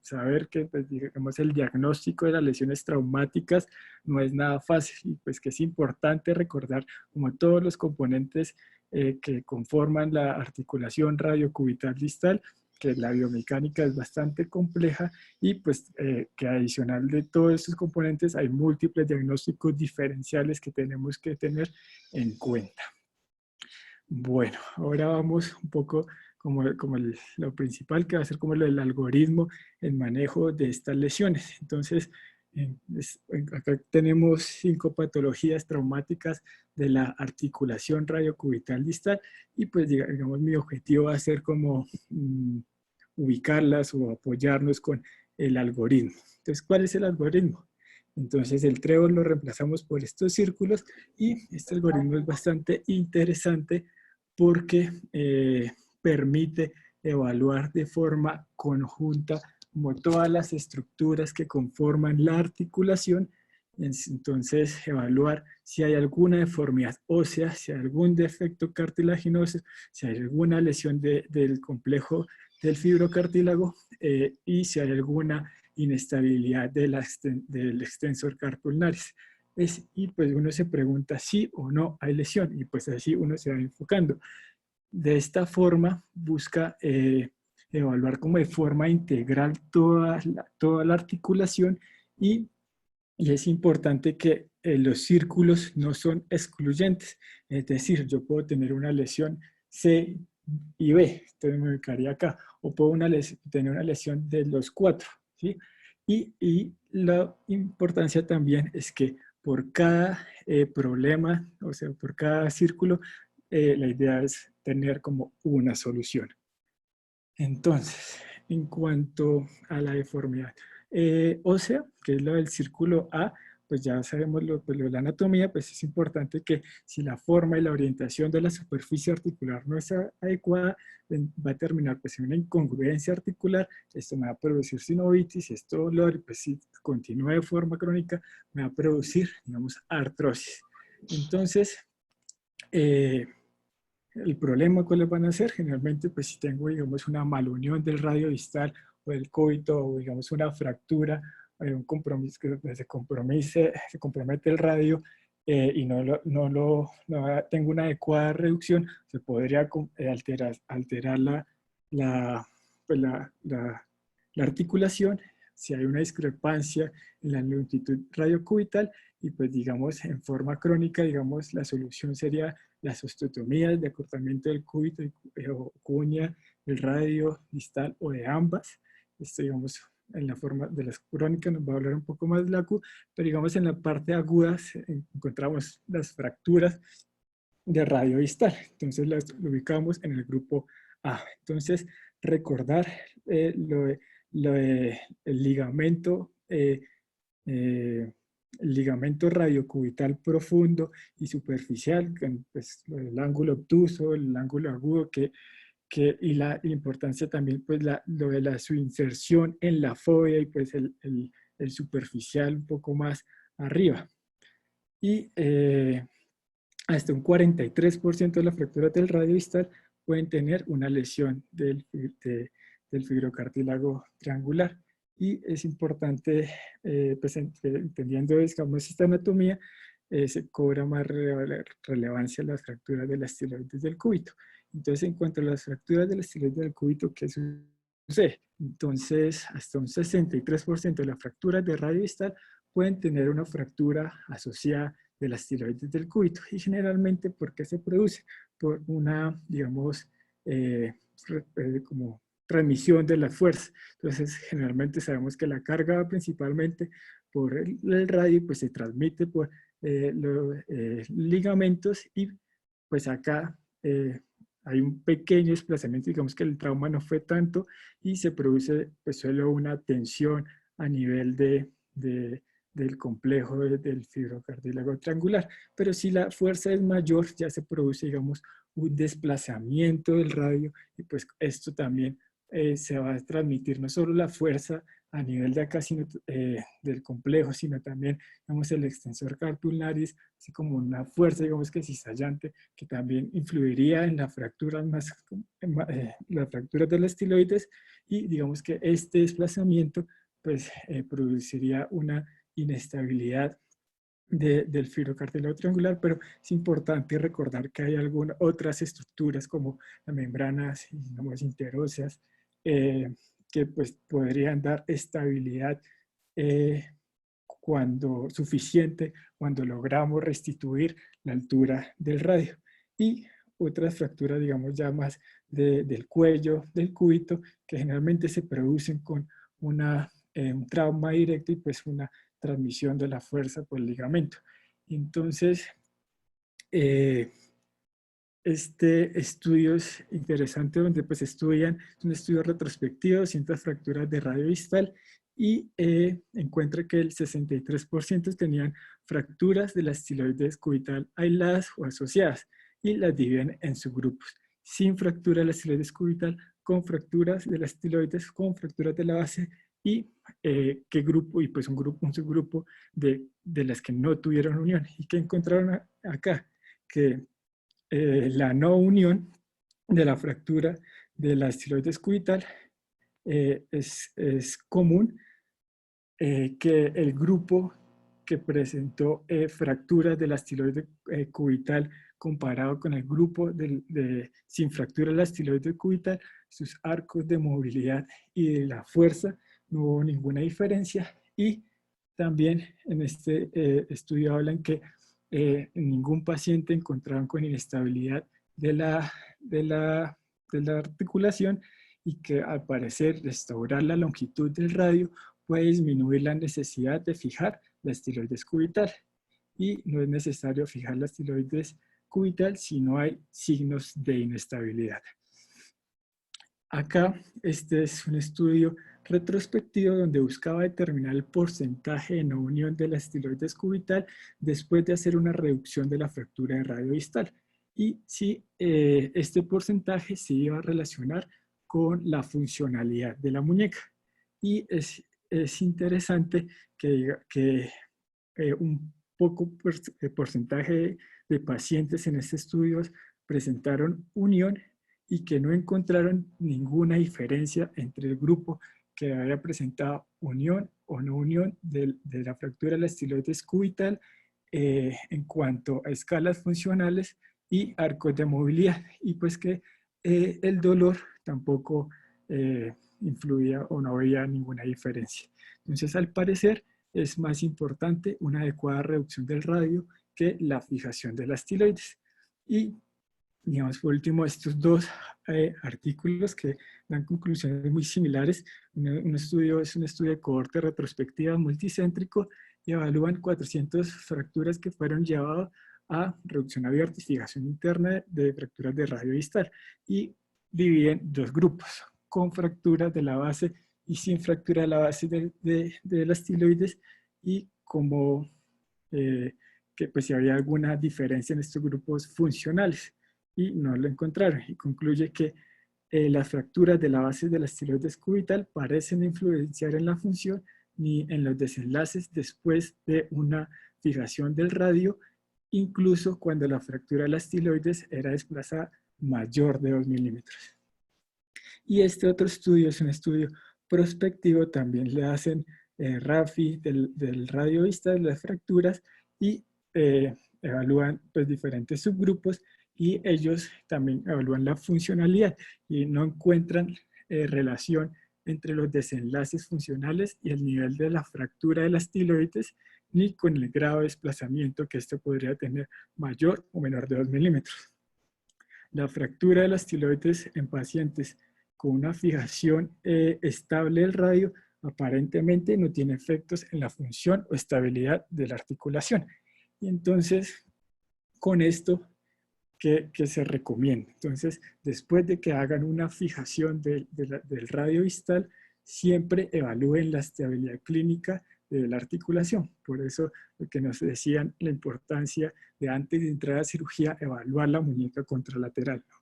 saber que pues, digamos, el diagnóstico de las lesiones traumáticas no es nada fácil, y pues que es importante recordar como todos los componentes que conforman la articulación radiocubital distal, que la biomecánica es bastante compleja, y pues que adicional de todos estos componentes hay múltiples diagnósticos diferenciales que tenemos que tener en cuenta. Bueno, ahora vamos un poco lo principal, que va a ser como lo del algoritmo en manejo de estas lesiones. Entonces, acá tenemos 5 patologías traumáticas de la articulación radiocubital distal, y pues digamos mi objetivo va a ser como ubicarlas o apoyarnos con el algoritmo. Entonces, ¿cuál es el algoritmo? Entonces el trébol lo reemplazamos por estos círculos, y este algoritmo es bastante interesante porque permite evaluar de forma conjunta como todas las estructuras que conforman la articulación. Entonces, evaluar si hay alguna deformidad ósea, si hay algún defecto cartilaginoso, si hay alguna lesión del complejo del fibrocartílago, y si hay alguna inestabilidad del extensor carpulnaris. Y pues uno se pregunta si o no hay lesión, y pues así uno se va enfocando. De esta forma busca evaluar como de forma integral toda la articulación, y es importante que los círculos no son excluyentes. Es decir, yo puedo tener una lesión C y B, entonces me ubicaría acá, o puedo tener una lesión de los 4, ¿sí? Y la importancia también es que por cada problema, o sea, por cada círculo, la idea es tener como una solución. Entonces, en cuanto a la deformidad ósea, que es lo del círculo A, pues ya sabemos lo de la anatomía, pues es importante que si la forma y la orientación de la superficie articular no es adecuada, va a terminar pues en una incongruencia articular. Esto me va a producir sinovitis, y esto dolor, pues si continúa de forma crónica, me va a producir, digamos, artrosis. Entonces, el problema, ¿cuáles van a ser? Generalmente, pues si tengo, digamos, una malunión del radio distal o del cúbito, o digamos una fractura, un compromiso que se compromete el radio, y no tengo una adecuada reducción, se podría alterar la articulación. Si hay una discrepancia en la longitud radiocubital, y pues digamos en forma crónica, digamos la solución sería las osteotomías de acortamiento del cúbito o cuña del radio distal, o de ambas. Esto, digamos, en la forma de las crónicas nos va a hablar un poco más de la Q, pero digamos en la parte aguda encontramos las fracturas de radio distal. Entonces lo ubicamos en el grupo A. Entonces, recordar el ligamento el ligamento radiocubital profundo y superficial, pues, el ángulo obtuso, el ángulo agudo, que y la importancia también, pues lo de su inserción en la fobia y pues el superficial un poco más arriba. Y hasta un 43% de las fracturas del radio distal pueden tener una lesión del fibrocartílago triangular. Y es importante, pues, entendiendo digamos, esta anatomía, se cobra más relevancia las fracturas de la estiloides del cúbito. Entonces, en cuanto a las fracturas de la estiloides del cúbito, ¿qué sucede? Entonces, hasta un 63% de las fracturas de radio distal pueden tener una fractura asociada de las tiroides del cúbito. Y generalmente, ¿por qué se produce? Por una, digamos, como transmisión de la fuerza. Entonces, generalmente sabemos que la carga va principalmente por el radio, pues se transmite por los ligamentos y pues acá hay un pequeño desplazamiento, digamos que el trauma no fue tanto y se produce pues solo una tensión a nivel del complejo del fibrocartílago triangular. Pero si la fuerza es mayor, ya se produce, digamos, un desplazamiento del radio y pues esto también se va a transmitir no solo la fuerza a nivel de acá, sino del complejo, sino también, digamos, el extensor cartularis, así como una fuerza, digamos, que cizallante, que también influiría en las fracturas las fracturas de las estiloides y digamos que este desplazamiento pues produciría una inestabilidad del fibrocartílago triangular, pero es importante recordar que hay algunas otras estructuras como las membranas, digamos, interóseas, que pues podrían dar estabilidad suficiente cuando logramos restituir la altura del radio. Y otras fracturas, digamos, ya más del cuello, del cúbito, que generalmente se producen con un trauma directo y pues una transmisión de la fuerza por el ligamento. Entonces, este estudio es interesante donde pues estudian, es un estudio retrospectivo, 200 fracturas de radio distal y encuentra que el 63% tenían fracturas de la estiloides cubital aisladas o asociadas y las dividen en subgrupos, sin fractura de la estiloides cubital, con fracturas de la estiloides, con fracturas de la base y qué grupo, y pues un subgrupo de las que no tuvieron unión. ¿Y qué encontraron acá? Que la no unión de la fractura de la estiloides cubital es común, que el grupo que presentó fracturas de la estiloide cubital comparado con el grupo sin fractura de la estiloide cubital, sus arcos de movilidad y de la fuerza no hubo ninguna diferencia. Y también en este estudio hablan que ningún paciente encontraron con inestabilidad de la articulación y que al parecer restaurar la longitud del radio puede disminuir la necesidad de fijar la estiloides cubital. Y no es necesario fijar la estiloides cubital si no hay signos de inestabilidad. Acá, este es un estudio retrospectivo donde buscaba determinar el porcentaje de no unión de la estiloides cubital después de hacer una reducción de la fractura de radio distal. Y si este porcentaje se iba a relacionar con la funcionalidad de la muñeca. Y es interesante que un poco porcentaje de pacientes en estos estudios presentaron unión y que no encontraron ninguna diferencia entre el grupo que había presentado unión o no unión de la fractura de la estiloides cubital en cuanto a escalas funcionales y arcos de movilidad. Y pues que el dolor tampoco influía o no había ninguna diferencia. Entonces, al parecer, es más importante una adecuada reducción del radio que la fijación de las estiloides. Y, digamos, por último, estos dos artículos que dan conclusiones muy similares. Es un estudio de cohorte retrospectiva multicéntrico y evalúan 400 fracturas que fueron llevadas a reducción abierta y fijación interna de fracturas de radio distal. Y dividen dos grupos, con fractura de la base y sin fractura de la base de las estiloides, y como que pues si había alguna diferencia en estos grupos funcionales, y no lo encontraron, y concluye que las fracturas de la base de la estiloides cubital parecen influenciar en la función ni en los desenlaces después de una fijación del radio, incluso cuando la fractura de la estiloides era desplazada mayor de 2 milímetros. Y este otro estudio es un estudio prospectivo, también le hacen RAFI del radio vista de las fracturas y evalúan pues, diferentes subgrupos, y ellos también evalúan la funcionalidad y no encuentran relación entre los desenlaces funcionales y el nivel de la fractura de las estiloides, ni con el grado de desplazamiento que esto podría tener mayor o menor de 2 milímetros. La fractura de las estiloides en pacientes con una fijación estable del radio aparentemente no tiene efectos en la función o estabilidad de la articulación. Y entonces, con esto, ¿qué se recomienda? Entonces, después de que hagan una fijación del radio distal, siempre evalúen la estabilidad clínica de la articulación. Por eso, lo que nos decían, la importancia de antes de entrar a cirugía, evaluar la muñeca contralateral, ¿no?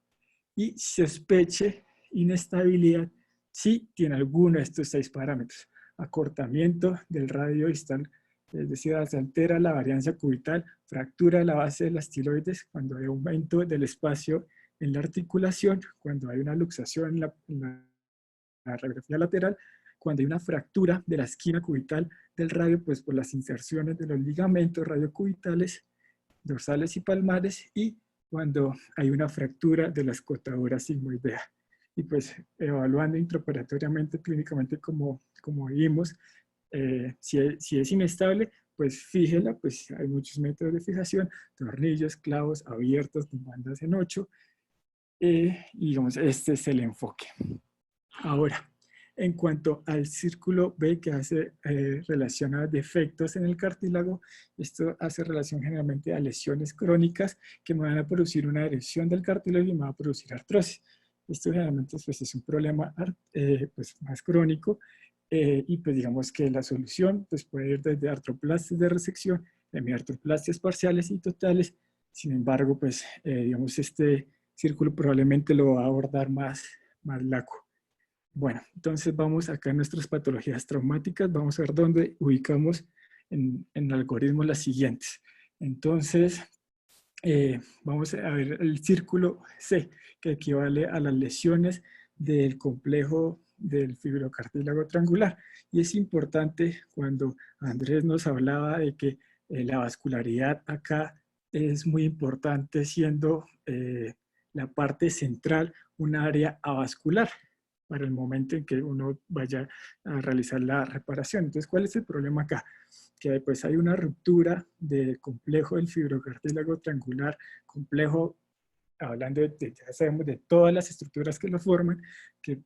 Y sospeche inestabilidad si tiene alguno de estos 6 parámetros. Acortamiento del radio distal, es decir, se altera la variancia cubital, fractura de la base de las estiloides cuando hay aumento del espacio en la articulación, cuando hay una luxación en la radiografía lateral, cuando hay una fractura de la esquina cubital del radio, pues por las inserciones de los ligamentos radiocubitales, dorsales y palmares, y cuando hay una fractura de la escotadura sigmoidea. Y pues evaluando intraoperatoriamente, clínicamente, como vimos, si es inestable, pues fíjela, pues hay muchos métodos de fijación, tornillos, clavos, abiertos, con bandas en 8, y digamos, este es el enfoque. Ahora, en cuanto al círculo B, que hace relación a defectos en el cartílago, esto hace relación generalmente a lesiones crónicas que me van a producir una erosión del cartílago y me va a producir artrosis. Esto generalmente pues, es un problema pues, más crónico, y pues digamos que la solución pues, puede ir desde artroplastias de resección, hemiartroplastias parciales y totales. Sin embargo, pues digamos este círculo probablemente lo va a abordar más laco. Bueno, entonces vamos acá en nuestras patologías traumáticas, vamos a ver dónde ubicamos en el algoritmo las siguientes. Entonces, vamos a ver el círculo C, que equivale a las lesiones del complejo del fibrocartílago triangular. Y es importante cuando Andrés nos hablaba de que la vascularidad acá es muy importante, siendo la parte central un área avascular para el momento en que uno vaya a realizar la reparación. Entonces, ¿cuál es el problema acá? Que pues hay una ruptura del complejo del fibrocartílago triangular, complejo, hablando ya sabemos de todas las estructuras que lo forman, que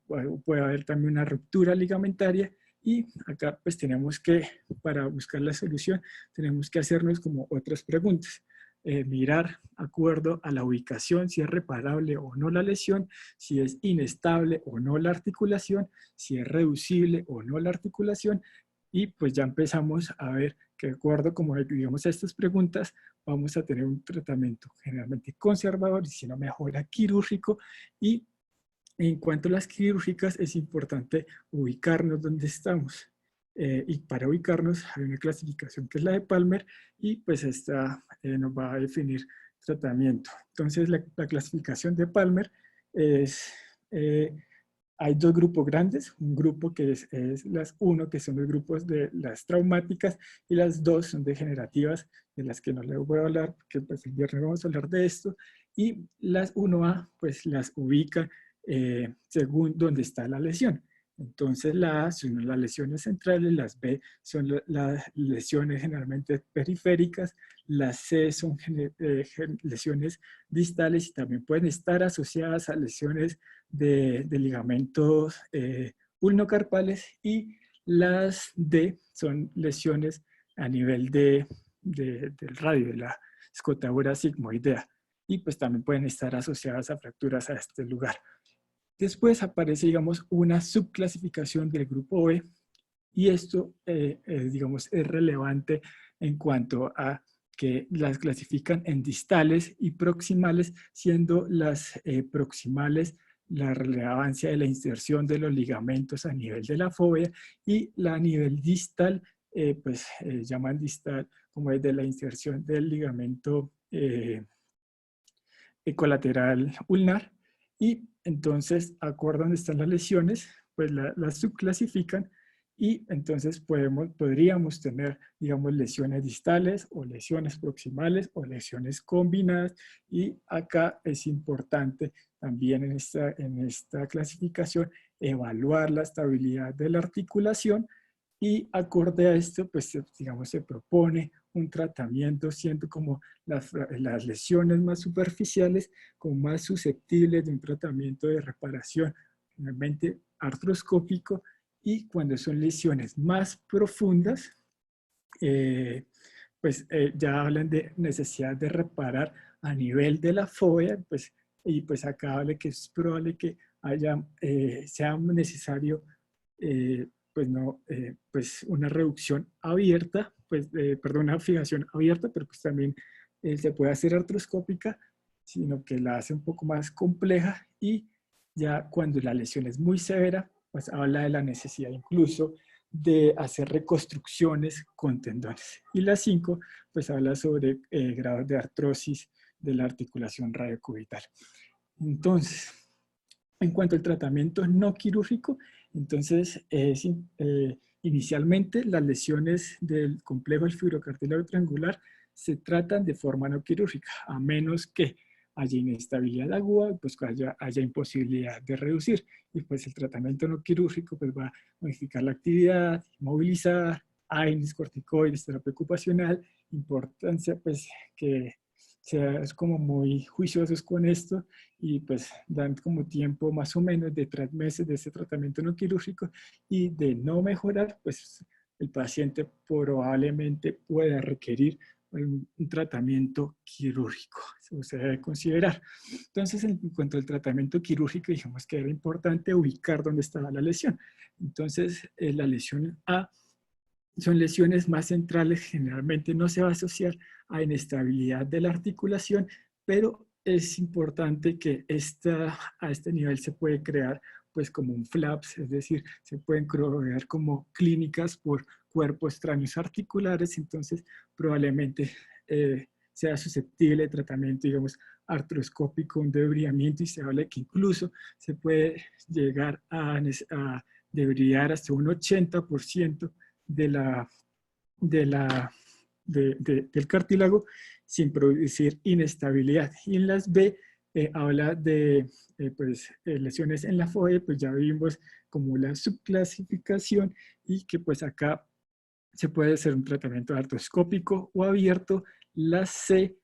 puede haber también una ruptura ligamentaria, y acá pues tenemos que, para buscar la solución, tenemos que hacernos como otras preguntas. Mirar acuerdo a la ubicación, si es reparable o no la lesión, si es inestable o no la articulación, si es reducible o no la articulación, y pues ya empezamos a ver que de acuerdo como digamos a estas preguntas, vamos a tener un tratamiento generalmente conservador y si no mejora quirúrgico. Y en cuanto a las quirúrgicas es importante ubicarnos donde estamos. Y para ubicarnos hay una clasificación que es la de Palmer, y pues esta nos va a definir tratamiento. Entonces la clasificación de Palmer es, hay 2 grupos grandes, un grupo que es las 1, que son los grupos de las traumáticas, y las 2 son degenerativas, de las que no les voy a hablar, porque pues el viernes vamos a hablar de esto, y las 1A pues las ubica según dónde está la lesión. Entonces la A son las lesiones centrales, las B son las lesiones generalmente periféricas, las C son lesiones distales y también pueden estar asociadas a lesiones de ligamentos ulnocarpales, y las D son lesiones a nivel del radio, de la escotadura sigmoidea, y pues también pueden estar asociadas a fracturas a este lugar. Después aparece, digamos, una subclasificación del grupo B, y esto, digamos, es relevante en cuanto a que las clasifican en distales y proximales, siendo las proximales la relevancia de la inserción de los ligamentos a nivel de la fóvea y la a nivel distal, llaman distal como es de la inserción del ligamento colateral ulnar. Y entonces, acorde a donde están las lesiones, pues las subclasifican y entonces podríamos tener, digamos, lesiones distales o lesiones proximales o lesiones combinadas. Y acá es importante también en esta clasificación evaluar la estabilidad de la articulación y acorde a esto, pues digamos, se propone un tratamiento siendo como las lesiones más superficiales, como más susceptibles de un tratamiento de reparación, realmente artroscópico, y cuando son lesiones más profundas, ya hablan de necesidad de reparar a nivel de la fóvea, y pues acá habla que es probable que sea necesario una reducción abierta, una fijación abierta, pero pues también se puede hacer artroscópica, sino que la hace un poco más compleja, y ya cuando la lesión es muy severa, pues habla de la necesidad incluso de hacer reconstrucciones con tendones. Y la 5, pues habla sobre grados de artrosis de la articulación radiocubital. Entonces, en cuanto al tratamiento no quirúrgico, entonces inicialmente las lesiones del complejo del fibrocartílago triangular se tratan de forma no quirúrgica, a menos que haya inestabilidad aguda, pues haya imposibilidad de reducir. Y pues el tratamiento no quirúrgico pues va a modificar la actividad, movilizar, AINES, corticoides, terapia ocupacional. Importancia pues que seas como muy juiciosos con esto, y pues dan como tiempo más o menos de 3 meses de ese tratamiento no quirúrgico, y de no mejorar, pues el paciente probablemente pueda requerir un tratamiento quirúrgico. Eso se debe considerar. Entonces, en cuanto al tratamiento quirúrgico, dijimos que era importante ubicar dónde estaba la lesión. Entonces, la lesión A son lesiones más centrales, generalmente no se va a asociar a inestabilidad de la articulación, pero es importante que a este nivel se puede crear pues como un FLAPS, es decir, se pueden crear como clínicas por cuerpos extraños articulares. Entonces probablemente sea susceptible de tratamiento, digamos, artroscópico, un debridamiento, y se habla que incluso se puede llegar a debridar hasta un 80% del cartílago sin producir inestabilidad. Y en las B habla de lesiones en la fóvea, pues ya vimos como la subclasificación, y que pues acá se puede hacer un tratamiento artroscópico o abierto. Las C,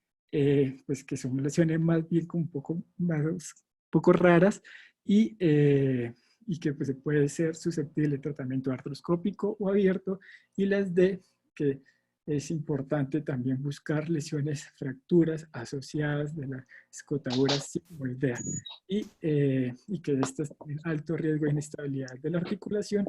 pues que son lesiones más bien como un poco raras, y que pues, puede ser susceptible de tratamiento artroscópico o abierto. Y las D, que es importante también buscar lesiones, fracturas asociadas de la escotadura sigmoidea, y que estas tienen alto riesgo de inestabilidad de la articulación,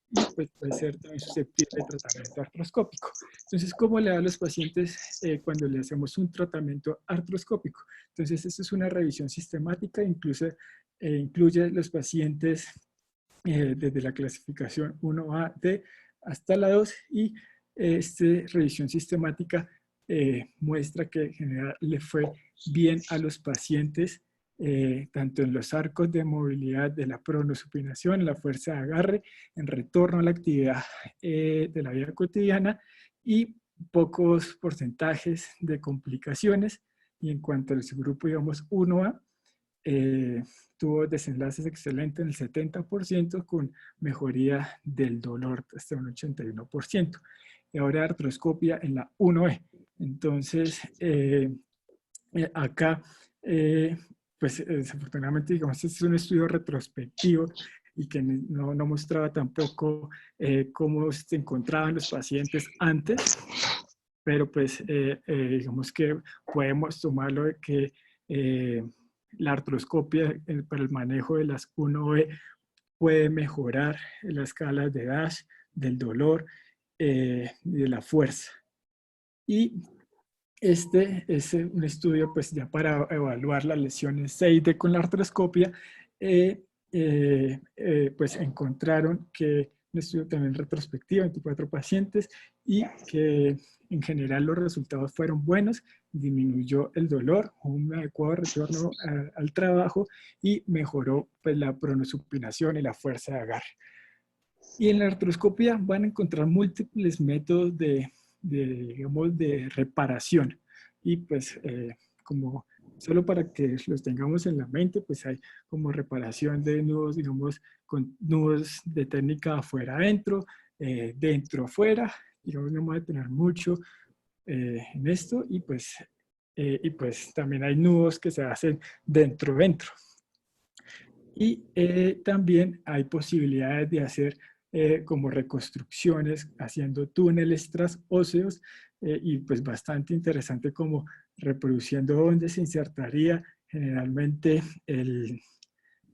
y pues puede ser también susceptible de tratamiento artroscópico. Entonces, ¿cómo le da a los pacientes cuando le hacemos un tratamiento artroscópico? Entonces, esto es una revisión sistemática, incluye los pacientes desde la clasificación 1A, D hasta la 2, y esta revisión sistemática muestra que en general le fue bien a los pacientes, tanto en los arcos de movilidad de la pronosupinación, la fuerza de agarre, en retorno a la actividad de la vida cotidiana, y pocos porcentajes de complicaciones. Y en cuanto al subgrupo, digamos, 1A, tuvo desenlaces excelentes en el 70%, con mejoría del dolor hasta un 81%. Y ahora artroscopia en la 1E. Entonces, acá, pues desafortunadamente, digamos, este es un estudio retrospectivo y que no mostraba tampoco cómo se encontraban los pacientes antes, pero pues digamos que podemos tomarlo de que la artroscopia para el manejo de las 1E puede mejorar la escala de DASH, del dolor y de la fuerza. Y este es un estudio pues ya para evaluar las lesiones 6D con la artroscopia pues encontraron que un estudio también retrospectivo, 24 pacientes, y que en general los resultados fueron buenos, disminuyó el dolor, un adecuado retorno al trabajo y mejoró pues, la pronosupinación y la fuerza de agarre. Y en la artroscopia van a encontrar múltiples métodos digamos, de reparación. Y pues como solo para que los tengamos en la mente, pues hay como reparación de nudos, digamos, con nudos de técnica afuera-adentro, dentro-afuera. Digamos, no vamos a tener mucho en esto. Y pues también hay nudos que se hacen dentro-dentro. Y también hay posibilidades de hacer como reconstrucciones haciendo túneles transóseos y pues bastante interesante como reproduciendo dónde se insertaría generalmente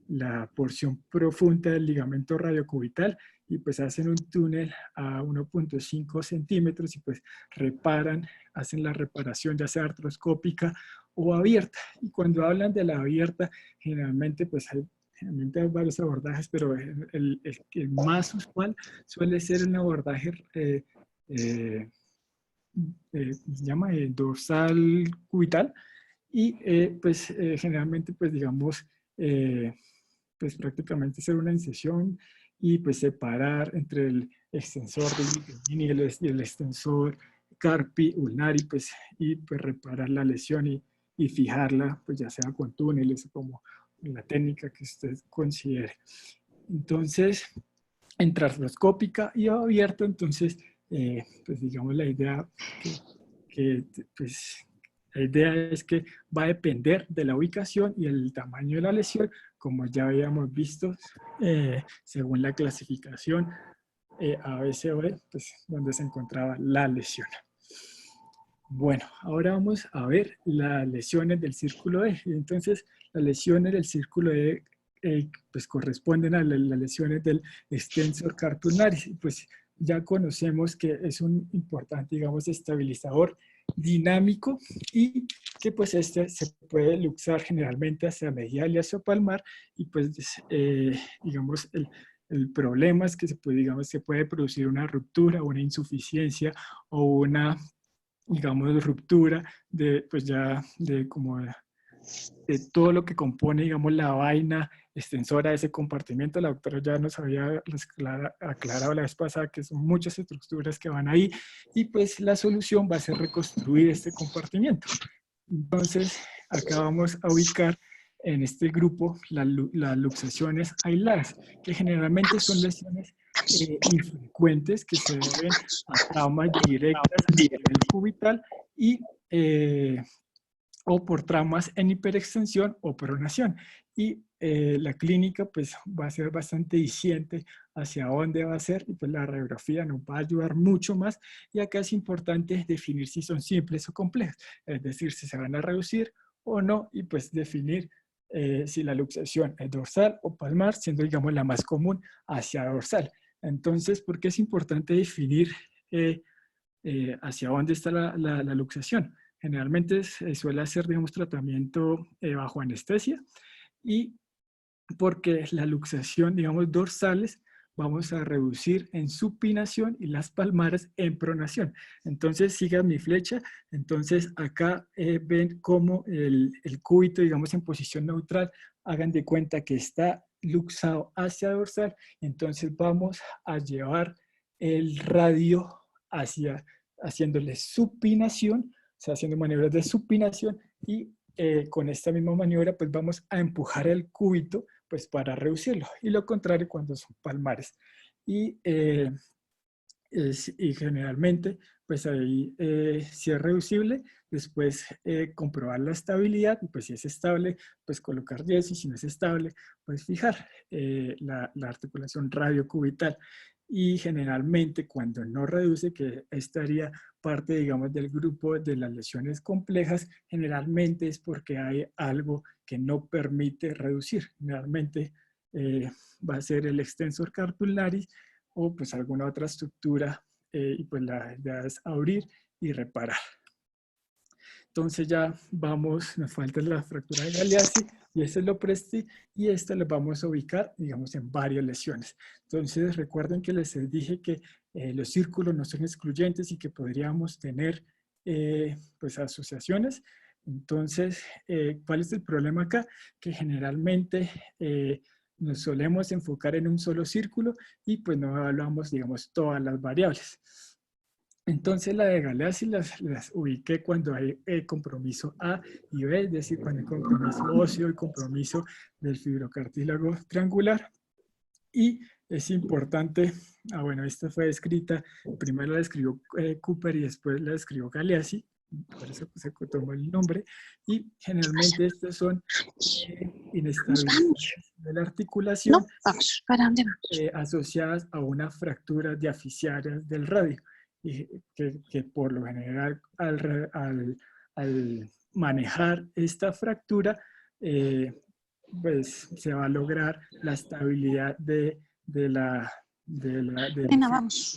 la porción profunda del ligamento radiocubital y pues hacen un túnel a 1.5 centímetros y pues reparan, hacen la reparación ya sea artroscópica o abierta. Y cuando hablan de la abierta, generalmente pues generalmente hay varios abordajes, pero el más usual suele ser un abordaje se llama dorsal cubital y pues generalmente pues digamos pues prácticamente hacer una incisión y pues separar entre el extensor de y el extensor carpi ulnari pues y pues reparar la lesión y fijarla pues ya sea con túneles o como la técnica que usted considere. Entonces, entre artroscópica y abierto, entonces, pues digamos la idea pues, la idea es que va a depender de la ubicación y el tamaño de la lesión, como ya habíamos visto, según la clasificación ABCOE, pues donde se encontraba la lesión. Bueno, ahora vamos a ver las lesiones del círculo E. Entonces, las lesiones del círculo E pues corresponden a las lesiones del extensor cartularis. Pues ya conocemos que es un importante, digamos, estabilizador dinámico y que pues este se puede luxar generalmente hacia medial y hacia palmar y pues digamos el problema es que digamos, se puede producir una ruptura, una insuficiencia o una digamos, ruptura de, pues ya, de como de todo lo que compone, digamos, la vaina extensora de ese compartimiento. La doctora ya nos había aclarado la vez pasada que son muchas estructuras que van ahí y pues la solución va a ser reconstruir este compartimiento. Entonces, acá vamos a ubicar en este grupo las luxaciones aisladas, que generalmente son lesiones infrecuentes que se deben a traumas directas a nivel cubital y o por traumas en hiperextensión o pronación. Y la clínica pues va a ser bastante diciente hacia dónde va a ser y pues la radiografía nos va a ayudar mucho más y acá es importante definir si son simples o complejas, es decir, si se van a reducir o no y pues definir si la luxación es dorsal o palmar, siendo digamos la más común hacia dorsal. Entonces, ¿por qué es importante definir hacia dónde está la luxación? Generalmente se suele hacer, digamos, tratamiento bajo anestesia y porque la luxación, digamos, dorsales, vamos a reducir en supinación y las palmares en pronación. Entonces, sigan mi flecha. Entonces, acá ven cómo el cúbito, digamos, en posición neutral, hagan de cuenta que está luxado hacia dorsal. Entonces, vamos a llevar el radio haciéndole supinación, o sea, haciendo maniobras de supinación y con esta misma maniobra pues vamos a empujar el cúbito pues para reducirlo y lo contrario cuando son palmares y generalmente pues ahí si es reducible después comprobar la estabilidad y pues si es estable pues colocar yeso y si no es estable pues fijar la articulación radiocubital y generalmente cuando no reduce, que estaría parte, digamos, del grupo de las lesiones complejas, generalmente es porque hay algo que no permite reducir. Generalmente va a ser el extensor cartularis o pues alguna otra estructura y pues la idea es abrir y reparar. Entonces ya vamos, nos falta la fractura de Galeazzi y este es Lopresti, y esta lo vamos a ubicar, digamos, en varias lesiones. Entonces recuerden que les dije que los círculos no son excluyentes y que podríamos tener pues asociaciones. Entonces, ¿cuál es el problema acá? Que generalmente nos solemos enfocar en un solo círculo y pues no evaluamos, digamos, todas las variables. Entonces la de Galeazzi las ubiqué cuando hay compromiso A y B, es decir, cuando hay compromiso óseo y compromiso del fibrocartílago triangular. Y es importante, bueno, esta fue escrita, primero la escribió Cooper y después la escribió Galeazzi, por eso se tomó el nombre, y generalmente estas son inestabilidades de la articulación asociadas a una fractura diaficiaria del radio, y que por lo general al manejar esta fractura, pues se va a lograr la estabilidad del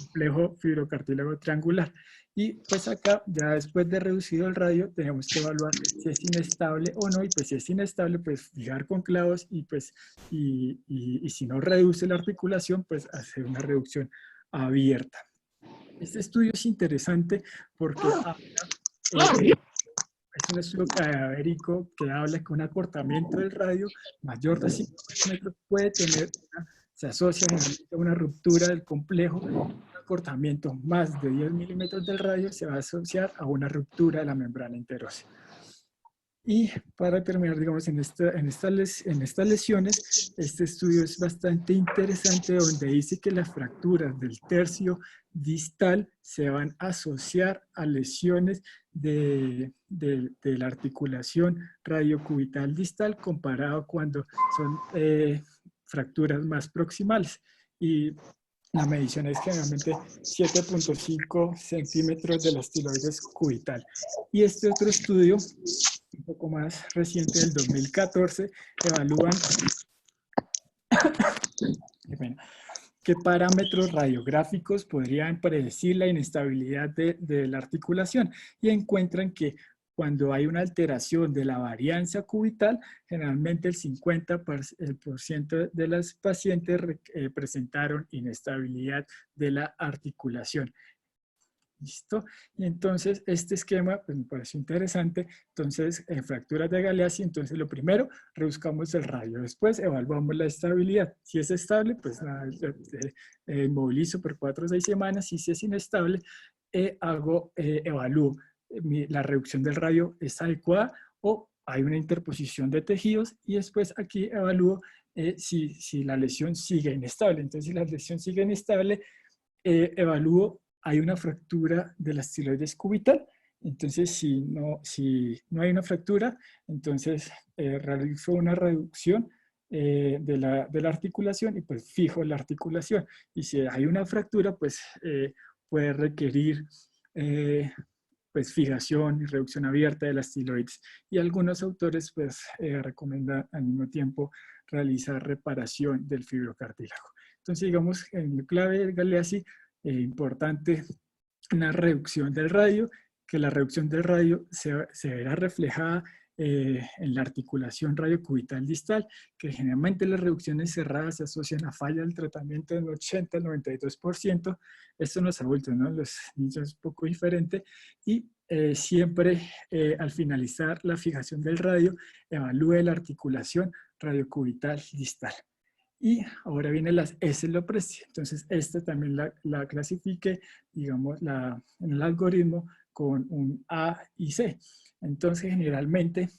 complejo fibrocartílago triangular. Y pues acá, ya después de reducido el radio, tenemos que evaluar si es inestable o no, y pues si es inestable, pues fijar con clavos, y pues y si no reduce la articulación, pues hacer una reducción abierta. Este estudio es interesante porque es un estudio cadavérico que habla que un acortamiento del radio mayor de 5 milímetros puede tener, se asocia generalmente a una ruptura del complejo. Un acortamiento más de 10 milímetros del radio se va a asociar a una ruptura de la membrana interósea. Y para terminar, digamos, en estas lesiones, este estudio es bastante interesante, donde dice que las fracturas del tercio distal se van a asociar a lesiones de la articulación radiocubital distal, comparado cuando son fracturas más proximales. Y la medición es generalmente 7.5 centímetros de la estiloides cubital. Y este otro estudio, un poco más reciente, del 2014, evalúan qué parámetros radiográficos podrían predecir la inestabilidad de la articulación, y encuentran que cuando hay una alteración de la varianza cubital, generalmente el 50% de las pacientes presentaron inestabilidad de la articulación. ¿Listo? Y entonces este esquema pues, me pareció interesante. Entonces, en fracturas de Galeazzi, entonces lo primero, reduzcamos el radio. Después evaluamos la estabilidad. Si es estable, pues inmovilizo por 4 o 6 semanas. Y si es inestable, evalúo la reducción del radio es adecuada o hay una interposición de tejidos, y después aquí evalúo si la lesión sigue inestable. Entonces, si la lesión sigue inestable, evalúo hay una fractura de la estiloides cubital. Entonces, si no hay una fractura, entonces realizo una reducción de la articulación y pues fijo la articulación. Y si hay una fractura, pues puede requerir pues fijación y reducción abierta de la estiloides. Y algunos autores pues recomiendan al mismo tiempo realizar reparación del fibrocartílago. Entonces, digamos, en la clave de Galeazzi, importante una reducción del radio, que la reducción del radio se verá reflejada en la articulación radiocubital distal, que generalmente las reducciones cerradas se asocian a falla del tratamiento del 80 al 92%. Esto en los adultos, ¿no? Los niños es un poco diferente. Y siempre al finalizar la fijación del radio, evalúe la articulación radiocubital distal. Y ahora viene las S-Lopresti. Entonces, esta también la clasifique, digamos, en el algoritmo con un A y C. Entonces, generalmente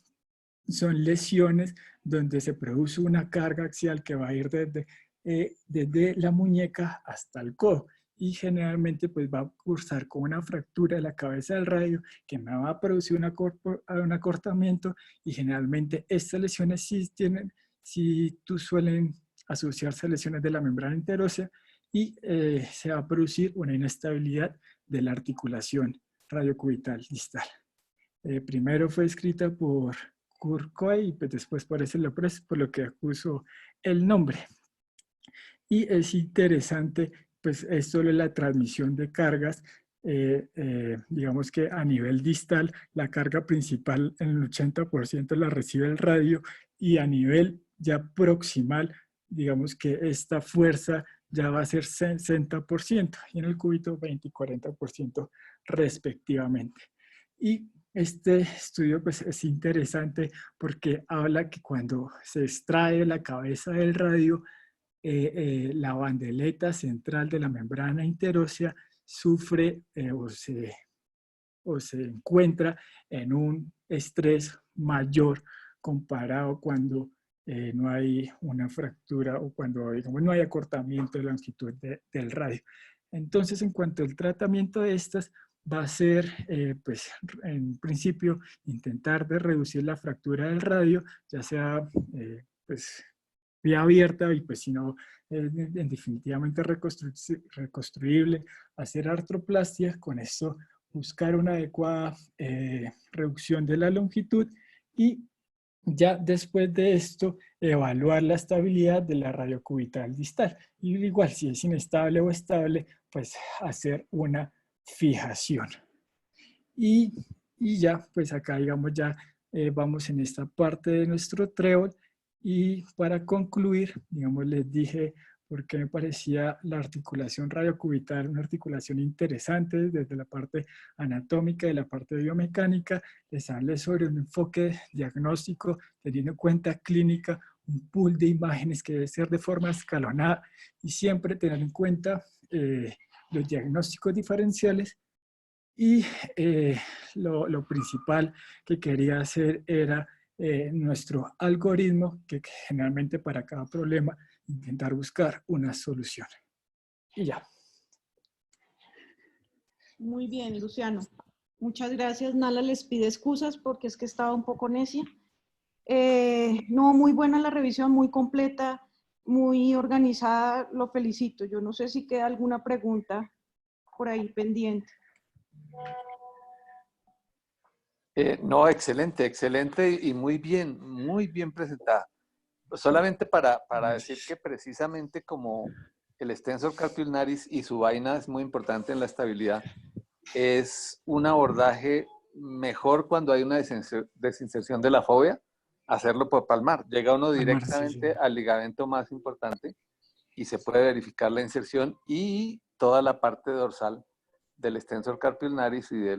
son lesiones donde se produce una carga axial que va a ir desde la muñeca hasta el codo. Y generalmente pues va a cursar con una fractura de la cabeza del radio que me va a producir un acortamiento, y generalmente estas lesiones sí suelen asociarse a lesiones de la membrana interósea, y se va a producir una inestabilidad de la articulación radiocubital distal. Primero fue escrita por Kurt Coe y pues después por S-Lopresti, por lo que puso el nombre. Y es interesante, pues esto es la transmisión de cargas digamos que a nivel distal, la carga principal en el 80% la recibe el radio y a nivel ya proximal, digamos que esta fuerza ya va a ser 60% y en el cúbito 20 y 40% respectivamente. Y este estudio pues, es interesante porque habla que cuando se extrae la cabeza del radio, la bandeleta central de la membrana interósea sufre o se encuentra en un estrés mayor comparado cuando no hay una fractura o cuando digamos, no hay acortamiento de longitud del radio. Entonces, en cuanto al tratamiento de estas, va a ser, pues, en principio, intentar de reducir la fractura del radio, ya sea, pues, vía abierta y, pues, si no, definitivamente reconstruible, hacer artroplastia, con esto buscar una adecuada reducción de la longitud y ya después de esto evaluar la estabilidad de la radiocubital distal. Y igual, si es inestable o estable, pues hacer una fijación. Y ya, pues acá digamos ya vamos en esta parte de nuestro trébol y para concluir, digamos, les dije por qué me parecía la articulación radiocubital una articulación interesante desde la parte anatómica y la parte biomecánica. Les hablé sobre un enfoque diagnóstico teniendo en cuenta clínica, un pool de imágenes que debe ser de forma escalonada y siempre tener en cuenta los diagnósticos diferenciales. Y lo principal que quería hacer era nuestro algoritmo, que generalmente para cada problema intentar buscar una solución. Y ya. Muy bien, Luciano. Muchas gracias. Nala les pide excusas porque es que estaba un poco necia. No, muy buena la revisión, muy completa, muy organizada. Lo felicito. Yo no sé si queda alguna pregunta por ahí pendiente. No, excelente, excelente y muy bien presentada. Solamente para decir que precisamente como el extensor carpi ulnaris y su vaina es muy importante en la estabilidad, es un abordaje mejor cuando hay una desinserción de la fobia, hacerlo por palmar. Llega uno directamente al ligamento más importante y se puede verificar la inserción y toda la parte dorsal del extensor carpi ulnaris y de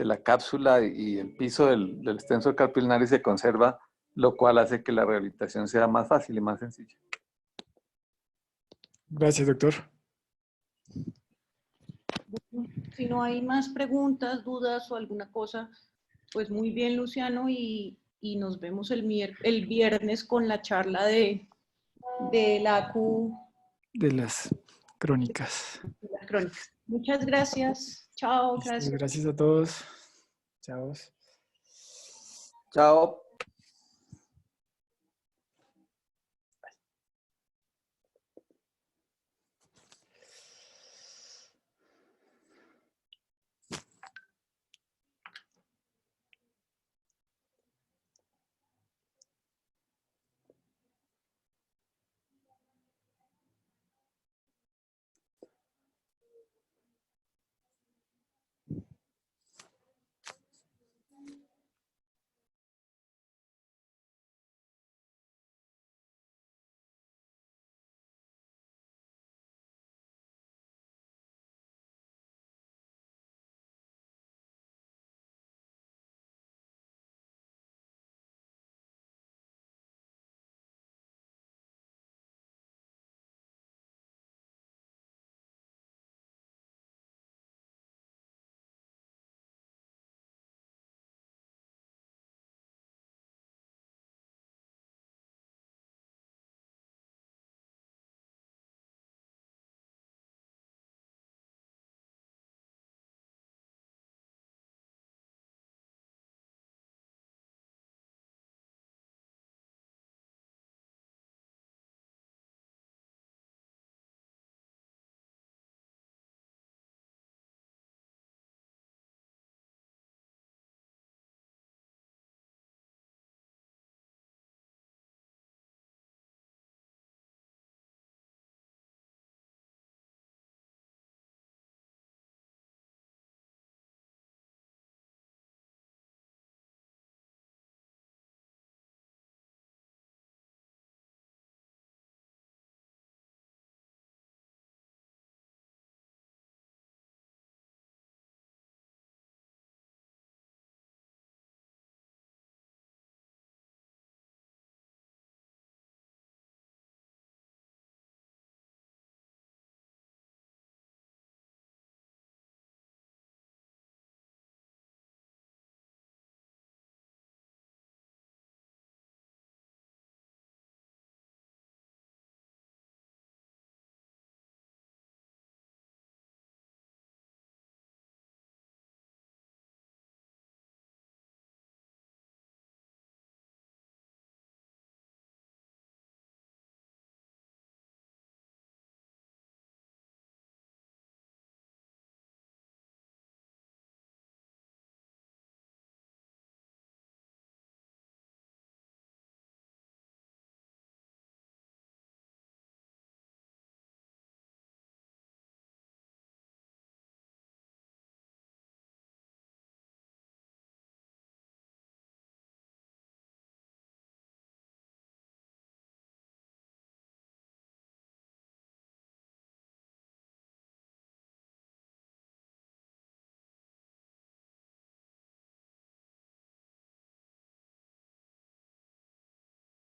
la cápsula y el piso del extensor carpi ulnaris se conserva, lo cual hace que la rehabilitación sea más fácil y más sencilla. Gracias, doctor. Si no hay más preguntas, dudas o alguna cosa, pues muy bien, Luciano, y nos vemos el viernes con la charla de la ACU. De las crónicas. De las crónicas. Muchas gracias. Chao, gracias. Gracias a todos. Chao. Chao.